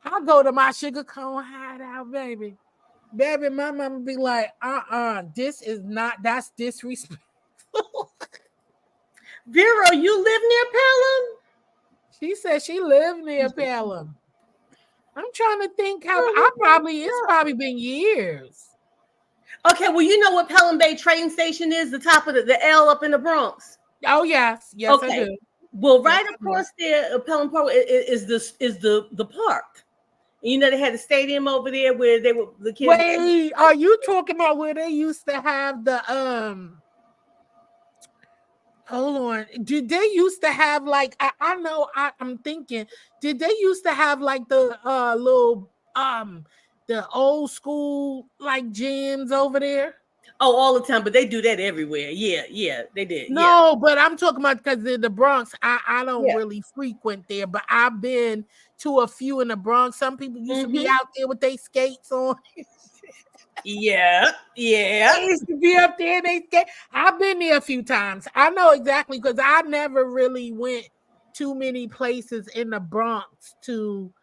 I'll go to my sugar cone hideout, baby. Baby, my mama be like, this is not, that's disrespectful. Vero, you live near Pelham? She said she lived near Pelham. I'm trying to think how it's Oh, probably been years. okay, well, you know what Pelham Bay train station is? The top of the L up in the Bronx. Oh yes, yes I Okay. do. Well, Yes, right I do. across there, Pelham Park is the park. And you know they had a stadium over there where they were the kids. Wait, are you talking about where they used to have the hold on. Did they used to have like I know I'm thinking, did they used to have like the little the old school like gyms over there? Oh, all the time, but they do that everywhere. Yeah, they did. Yeah, No, but I'm talking about because in the Bronx, I don't yeah. really frequent there, but I've been to a few in the Bronx. Some people used to be out there with their skates on. Yeah, yeah. They used to be up there and they skate. I've been there a few times. I know exactly because I never really went too many places in the Bronx to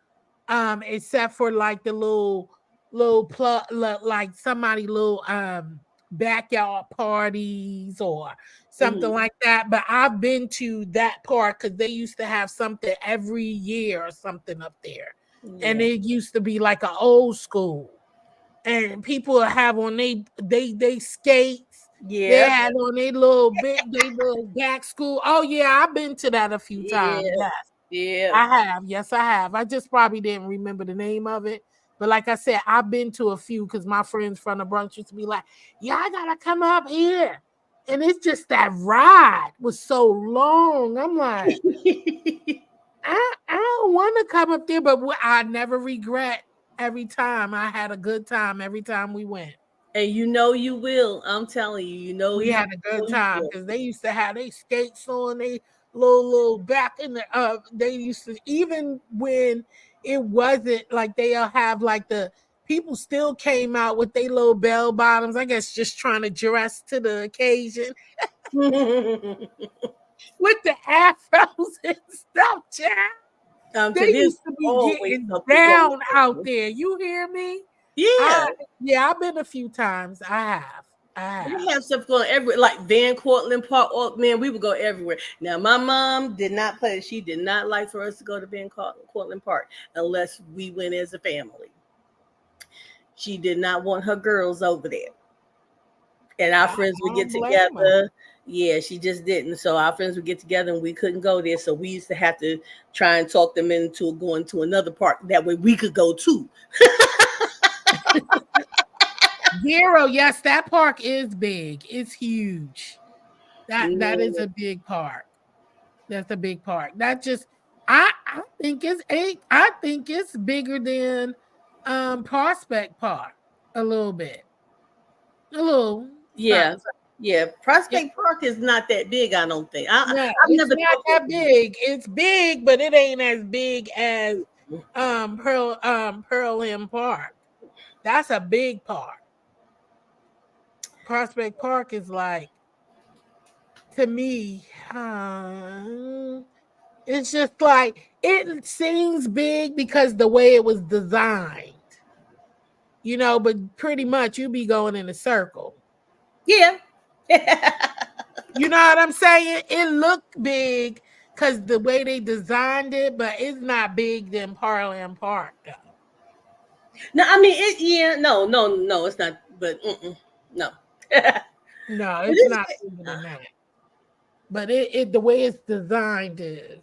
except for like the little like somebody little backyard parties or something Mhm. like that. But I've been to that part because they used to have something every year or something up there. And Yeah. it used to be like an old school. And people have on they skates. They Yeah, had on they little back school. Oh yeah, I've been to that a few times. yeah, Yeah. yeah. I have. Yes, I have. I just probably didn't remember the name of it. But like I said, I've been to a few because my friends from the Bronx used to be like, yeah, I gotta come up here. And it's just that ride was so long. I'm like, I don't want to come up there, but I never regret every time. I had a good time every time we went. And you know you will. I'm telling you, We had a know good you time will. because they used to have they skates on, they little back in the they used to, even when it wasn't like they'll have like the people still came out with their little bell bottoms, I guess just trying to dress to the occasion with the afros and stuff, child. They There's used to be always getting something going down out on. there. You hear me? Yeah. Yeah, I've been a few times. I have. I have. We have stuff going everywhere, like Van Cortlandt Park. Oh man, we would go everywhere. Now, my mom did not play. She did not like for us to go to Van Cortlandt Park unless we went as a family. She did not want her girls over there, and our friends would I get don't blame her. together. Yeah, she just didn't. So our friends would get together, and we couldn't go there. So we used to have to try and talk them into going to another park. That way, we could go too. Zero, yes, that park is big. It's huge. That is Mm. a big park. That's a big park. That just I think it's bigger than Prospect Park a little bit. A little Yeah. something. Yeah. Prospect Park is not that big, I don't think. No, I've it's never not thought that big. It's big, but it ain't as big as Pearl Hill Park. That's a big park. Prospect Park is like, to me, it's just like it seems big because the way it was designed. You know, but pretty much you be going in a circle. Yeah. You know what I'm saying? It looked big because the way they designed it, but it's not big than Parland Park though. No, I mean it. Yeah, no, it's not. But no, No, It it's is not bigger than that. But it the way it's designed is.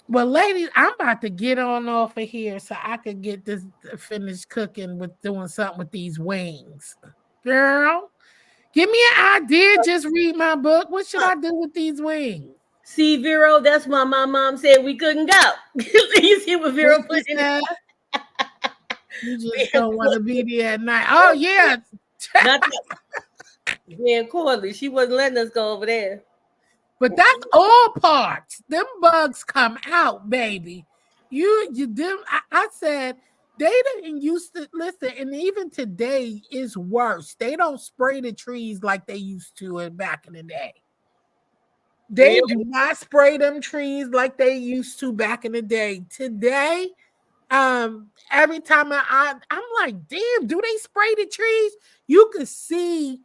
Well, ladies, I'm about to get on off of here so I could get this finished cooking with doing something with these wings. Girl, give me an idea. Just read my book. What should I do with these wings? See, Vero, that's why my mom said we couldn't go. You see what Vero What put you in said? You just don't want to be there at night. Oh, yeah. Not Van Corley. She wasn't letting us go over there. But that's all parts. Them bugs come out, baby. You them. I said they didn't used to listen, and even today is worse. They don't spray the trees like they used to back in the day. They do not spray them trees like they used to back in the day. Today, every time I'm like, damn, do they spray the trees? You could see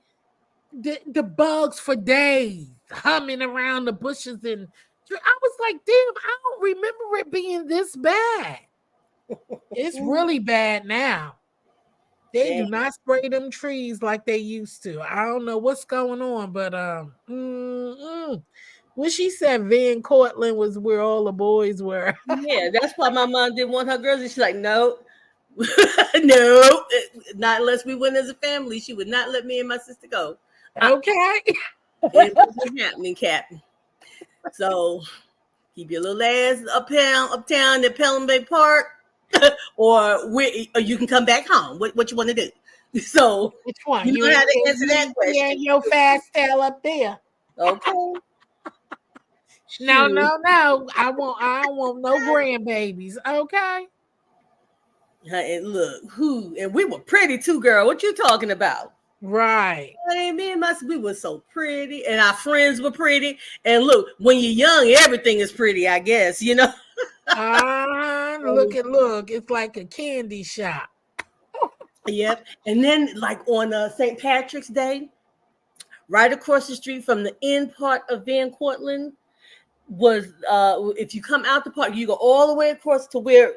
the bugs for days humming around the bushes, and I was like, damn, I don't remember it being this bad. It's really bad now. They do not spray them trees like they used to. I don't know what's going on, but when she said Van Cortlandt was where all the boys were. Yeah, that's why my mom didn't want her girls. And she's like, no, no, not unless we went as a family. She would not let me and my sister go. Okay. It wasn't happening, Captain. So keep your little ass uptown at Pelham Bay Park, or you can come back home. What you want to do? So which one? You know how to answer that question. Yeah, your fast tail up there. Okay. No. I don't want no grandbabies. Okay. And look, and we were pretty too, girl. What you talking about? Right. Hey, me and we were so pretty, and our friends were pretty. And look, when you're young, everything is pretty, I guess, you know. Look, it's like a candy shop. Yep. And then, like on St. Patrick's Day, right across the street from the end part of Van Cortlandt was if you come out the park, you go all the way across to where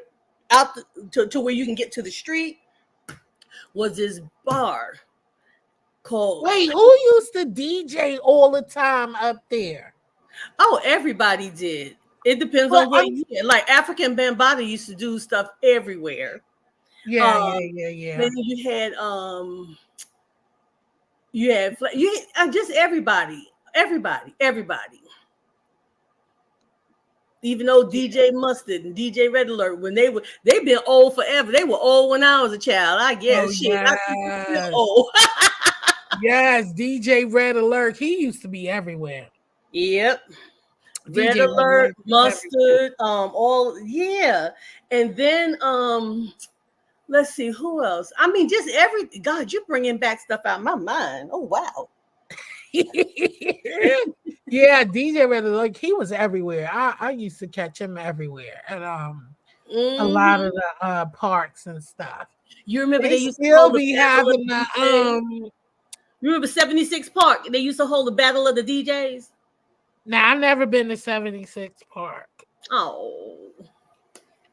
to where you can get to the street, was this bar called. Wait, who used to DJ all the time up there? Oh, everybody did. It depends on what you get. Like African Bambaataa used to do stuff everywhere. Yeah. Then you had just everybody. Even though DJ Mustard and DJ Red Alert, when they've been old forever. They were old when I was a child, I guess. I think they're still old. Yes, DJ Red Alert. He used to be everywhere. Yep. Red Alert, Mustard, and then let's see who else. I mean, just God, you're bringing back stuff out of my mind. Oh wow. Yeah, DJ Red Alert, he was everywhere. I used to catch him everywhere at a lot of the parks and stuff. You remember they used to be having the you remember 76 Park? They used to hold the battle of the DJs. Now, I've never been to 76 Park. Oh.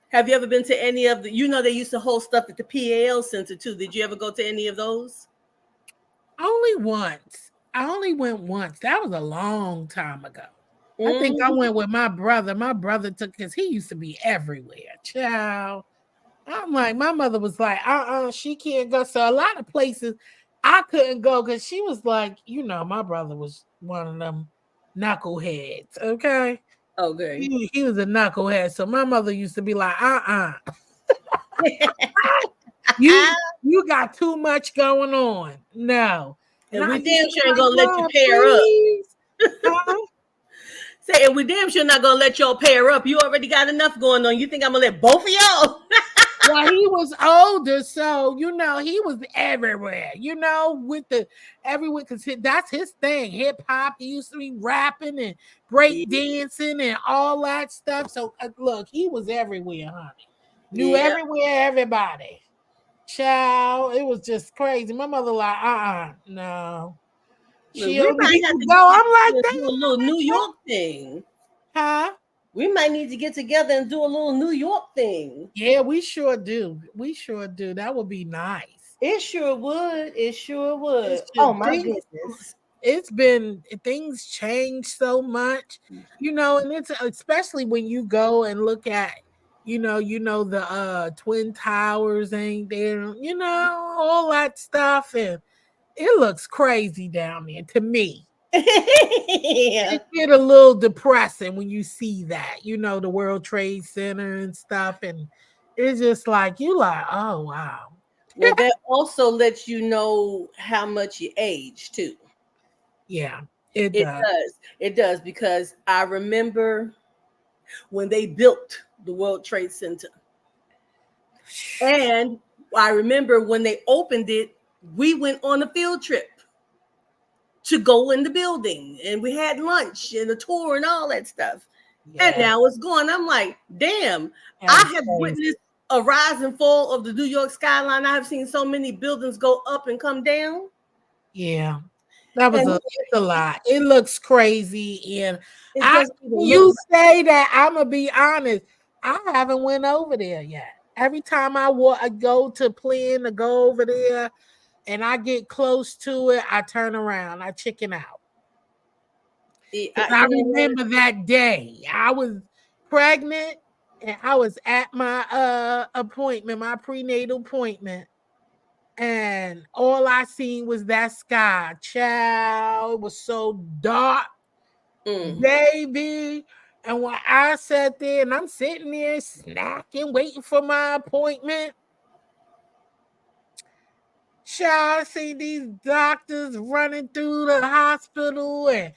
Have you ever been to any of the, they used to hold stuff at the PAL Center too. Did you ever go to any of those? Only once. I only went once. That was a long time ago. I think I went with my brother. My brother took, because he used to be everywhere. Child. I'm like, my mother was like, she can't go. So a lot of places I couldn't go because she was like, my brother was one of them knuckleheads. Okay. Okay. He was a knucklehead. So my mother used to be like, You got too much going on. No. And we I damn used to sure be ain't gonna like, let you "God, pair up. please." Huh? Say, and we damn sure not gonna let y'all pair up. You already got enough going on. You think I'm gonna let both of y'all? Well, he was older, so he was everywhere. With the everywhere because that's his thing. Hip hop. He used to be rapping and break dancing and all that stuff. So look, he was everywhere, honey. Knew Yeah. everywhere, everybody. Child, it was just crazy. My mother like, no. Look, She we don't might need have to to go. I'm like, do a little New York thing. huh? We might need to get together and do a little New York thing. Yeah, we sure do. We sure do. That would be nice. It sure would. It sure would. It Oh should my be. goodness. It's been things change so much, and it's especially when you go and look at, the Twin Towers ain't there, all that stuff, and it looks crazy down there to me. Yeah. It get a little depressing when you see that, the World Trade Center and stuff, and it's just like you like, oh wow. Well, that also lets you know how much you age too. Yeah, it It does. does. It does because I remember when they built the World Trade Center. And I remember when they opened it, we went on a field trip to go in the building and we had lunch and a tour and all that stuff. Yeah, And now it's gone. I'm like, damn, that I was have crazy. witnessed a rise and fall of the New York skyline. I have seen so many buildings go up and come down. Yeah, that was And it's a lot. It looks crazy, and it I doesn't even you look say that I'm gonna be honest. I haven't went over there yet. Every time I go to plan to go over there, and I get close to it, I turn around, I chicken out. right. I remember that day. I was pregnant, and I was at my appointment, my prenatal appointment. And all I seen was that sky. Child, it was so dark, baby. And when I sat there and I'm sitting there snacking, waiting for my appointment, child, I see these doctors running through the hospital and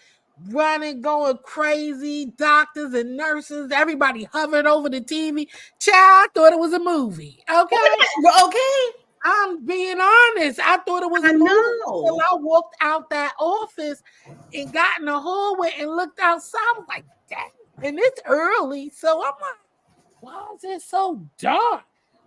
running, going crazy. Doctors and nurses, everybody hovered over the TV. Child, I thought it was a movie. Okay. Okay. I'm being honest. I thought it was a movie until I walked out that office and got in the hallway and looked outside. I was like, dang. And it's early. So I'm like, why is it so dark?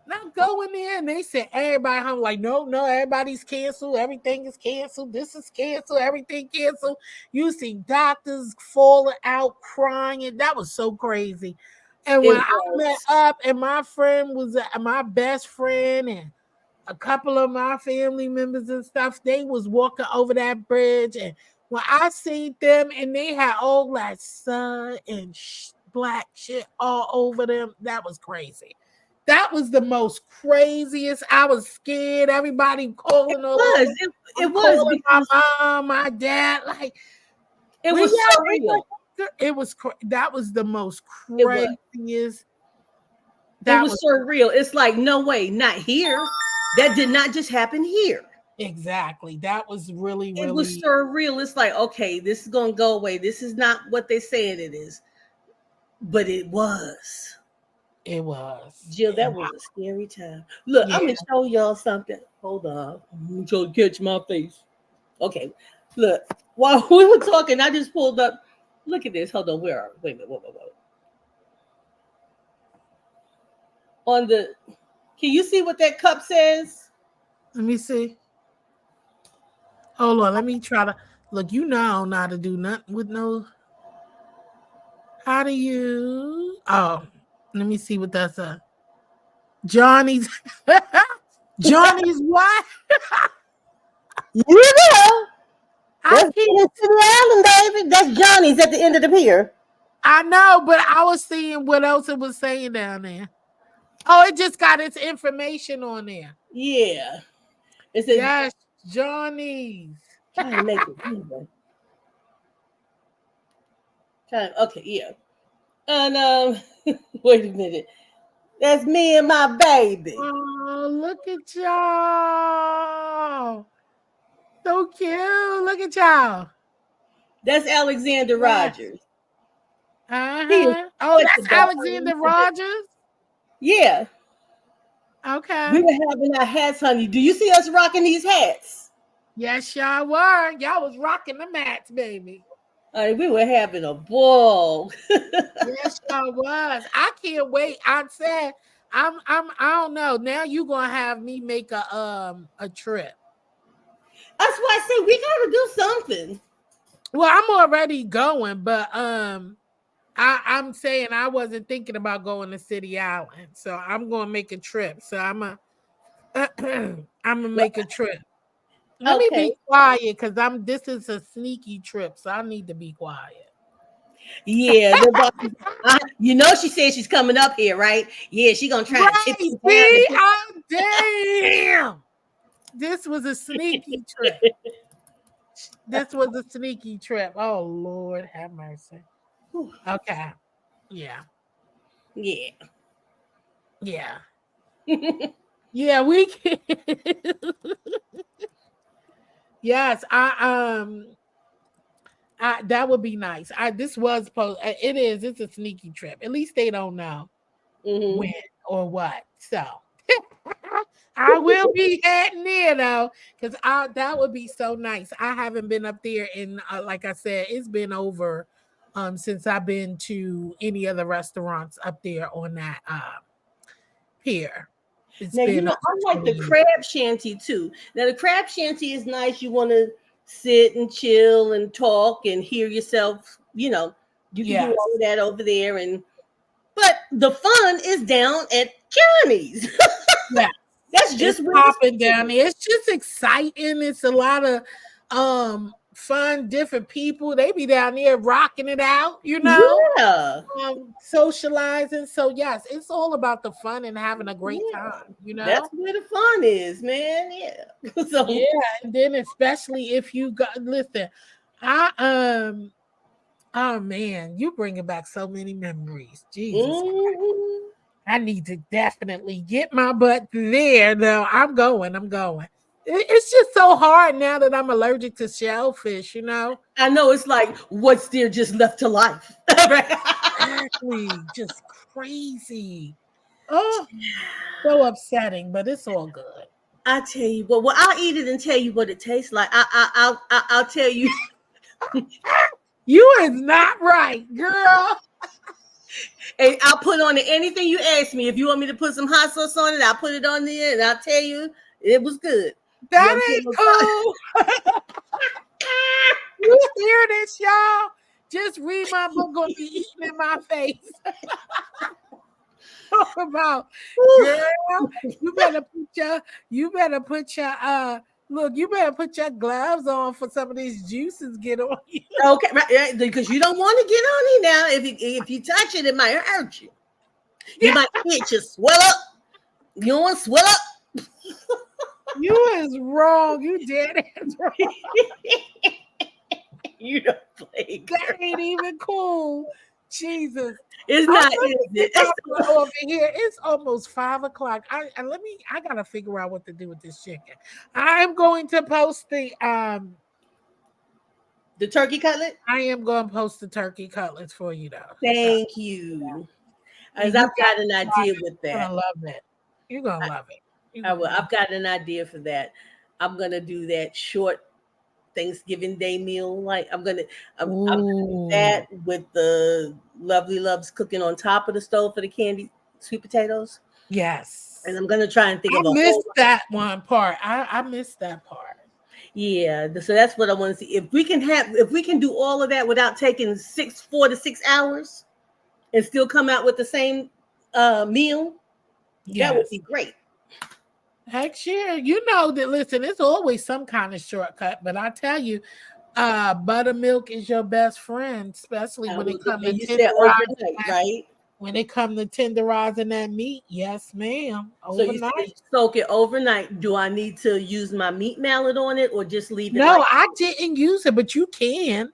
And I go in there and they said, everybody home. Like, no, everybody's canceled. Everything is canceled. This is canceled. Everything canceled. You see doctors falling out, crying. And that was so crazy. And when I met up and my friend was my best friend and a couple of my family members and stuff, they was walking over that bridge, and when I seen them and they had all that sun and black shit all over them, that was crazy. That was the most craziest. I was scared. Everybody calling over. It was my mom, my dad. Like it was so real. It was that was the most craziest. That was surreal. It's like, no way, not here. That did not just happen here. Exactly. That was really, really. It was surreal. It's like, okay, this is gonna go away. This is not what they're saying it is, but it was. It was. Jill, that was a scary time. Look, I'm gonna show y'all something. Hold on. I'm trying to catch my face. Okay. Look, while we were talking, I just pulled up. Look at this. Hold on. Where are we? Wait a minute. Whoa. On the, can you see what that cup says? Let me see. Hold on. Let me try to look. You know I don't know how to do nothing with no. How do you? Oh, let me see what that's a. Johnny's. Johnny's what? You know. That's the island, baby. That's Johnny's at the end of the pier. I know, but I was seeing what else it was saying down there. Oh, it just got its information on there. Yeah. It says, yes, Johnny's. Trying to make it even. Okay, yeah. And wait a minute. That's me and my baby. Oh, look at y'all. So cute. Look at y'all. That's Alexander Yes. Rogers. He is Oh, such a that's darling. Alexander Rogers. Yeah. Okay. We were having our hats, honey. Do you see us rocking these hats? Yes, y'all were. Y'all was rocking the mats, baby. We were having a ball. Yes, y'all was. I can't wait. I said, I don't know. Now you gonna have me make a trip. That's why I said we gotta do something. Well, I'm already going, but I'm saying I wasn't thinking about going to City Island, so I'm gonna make a trip. So I'm gonna make a trip. Let me be quiet because this is a sneaky trip, so I need to be quiet. Yeah, you know she said she's coming up here, right? Yeah, she gonna try to tip you down. Damn. This was a sneaky trip. This was a sneaky trip. Oh Lord, have mercy. Okay. Yeah. Yeah. Yeah. Yeah, we can. Yes, that would be nice. This was it is. It's a sneaky trip. At least they don't know when or what. So I will be heading there though, because that would be so nice. I haven't been up there in, like I said, it's been over since I've been to any of the restaurants up there on that pier. Now, you know, I like the crab shanty too. Now, the crab shanty is nice. You want to sit and chill and talk and hear yourself. You know, you can do all of that over there. But the fun is down at Johnny's. Yeah, that's just popping down there. It's just exciting. It's a lot of fun, different people. They be down there rocking it out, you know, socializing. So yes, it's all about the fun and having a great time. You know, that's where the fun is, man. Yeah. So yeah, and then especially if you got listen, oh man, you bringing back so many memories. Jesus, I need to definitely get my butt there. No, I'm going. It's just so hard now that I'm allergic to shellfish, you know? I know, it's like, what's there just left to life? Exactly. Just crazy. Oh, so upsetting, but it's all good. I tell you what, well, I'll eat it and tell you what it tastes like. I'll tell you. You is not right, girl. And I'll put on it anything you ask me. If you want me to put some hot sauce on it, I'll put it on there and I'll tell you it was good. That ain't cool. You hear this, y'all? Just read my book, gonna be eating in my face. Talk about, girl, you better put your look, you better put your gloves on for some of these juices get on you. Okay, right, because you don't want to get on it now. If you touch it, it might hurt you. You might itch, you swell up. You don't want to swell up. You is wrong. You dead ass wrong. You don't play. Girl. That ain't even cool. Jesus. It's not, is it? Over here. It's almost 5 o'clock. I gotta figure out what to do with this chicken. I'm going to post the turkey cutlet. I am going to post the turkey cutlets for you though. Thank you. As I've got an idea with that. You're gonna love it. You're gonna love it. I will. I've got an idea for that. I'm gonna do that short Thanksgiving Day meal. Like I'm gonna do that with the Lovely Loves cooking on top of the stove for the candied sweet potatoes. Yes. And I'm gonna try and think of I missed that one part. I missed that part. Yeah, so that's what I want to see. If we can do all of that without taking 4 to 6 hours and still come out with the same meal, that would be great. Heck yeah. You know that, listen, it's always some kind of shortcut, but I tell you, buttermilk is your best friend, especially when it comes to tenderizing, right? When it comes to tenderizing that meat. Yes, ma'am. Overnight. So you soak it overnight. Do I need to use my meat mallet on it or just leave it? No, I didn't use it, but you can.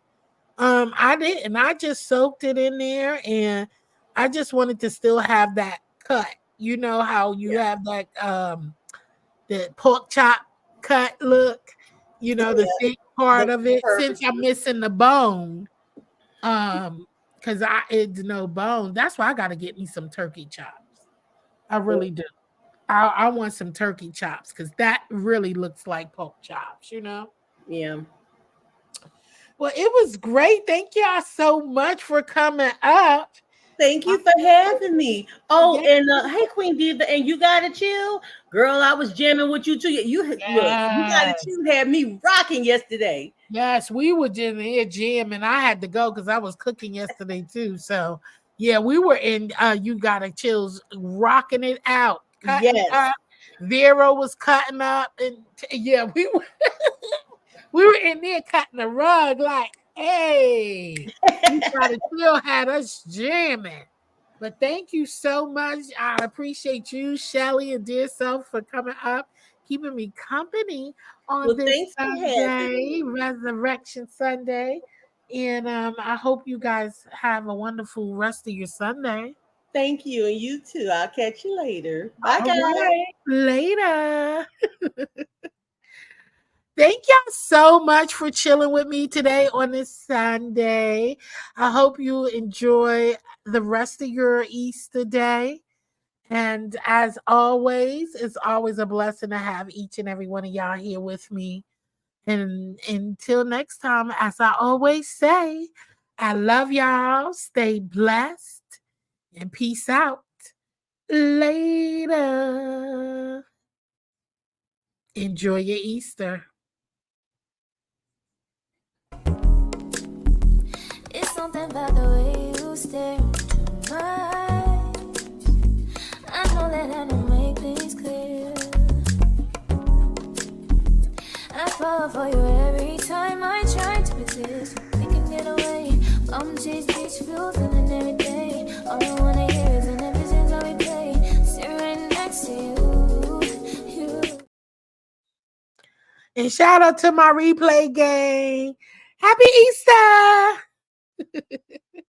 I didn't. I just soaked it in there and I just wanted to still have that cut You know how you have that the pork chop cut look, you know, the thick part of it. Since I'm missing the bone, because it's no bone. That's why I gotta get me some turkey chops. I really do. I want some turkey chops because that really looks like pork chops, you know? Yeah. Well, it was great. Thank y'all so much for coming up. Thank you for having me. Oh, and hey, Queen Diva, and you gotta chill, girl. I was jamming with you too. Look, you gotta chill. Had me rocking yesterday. Yes, we were in here jamming. I had to go because I was cooking yesterday too. So yeah, we were in. You gotta chills, rocking it out. Cutting up. Vera was cutting up, and yeah, we were. We were in there cutting the rug like, hey, you gotta still had us jamming. But thank you so much. I appreciate you, Shelly and dear self, for coming up, keeping me company on this Sunday, Resurrection Sunday. And I hope you guys have a wonderful rest of your Sunday. Thank you, and you too. I'll catch you later. Bye, guys. Right. Later. Thank y'all so much for chilling with me today on this Sunday. I hope you enjoy the rest of your Easter day. And as always, it's always a blessing to have each and every one of y'all here with me. And until next time, as I always say, I love y'all. Stay blessed and peace out. Later. Enjoy your Easter. It's something about the way you stare into my eyes. I know that I don't make things clear. I fall for you every time I try to resist. We can get away. Come chase beach views and every day. All I wanna hear is an episode how we play. Sit right next to you. And shout out to my replay gang. Happy Easter!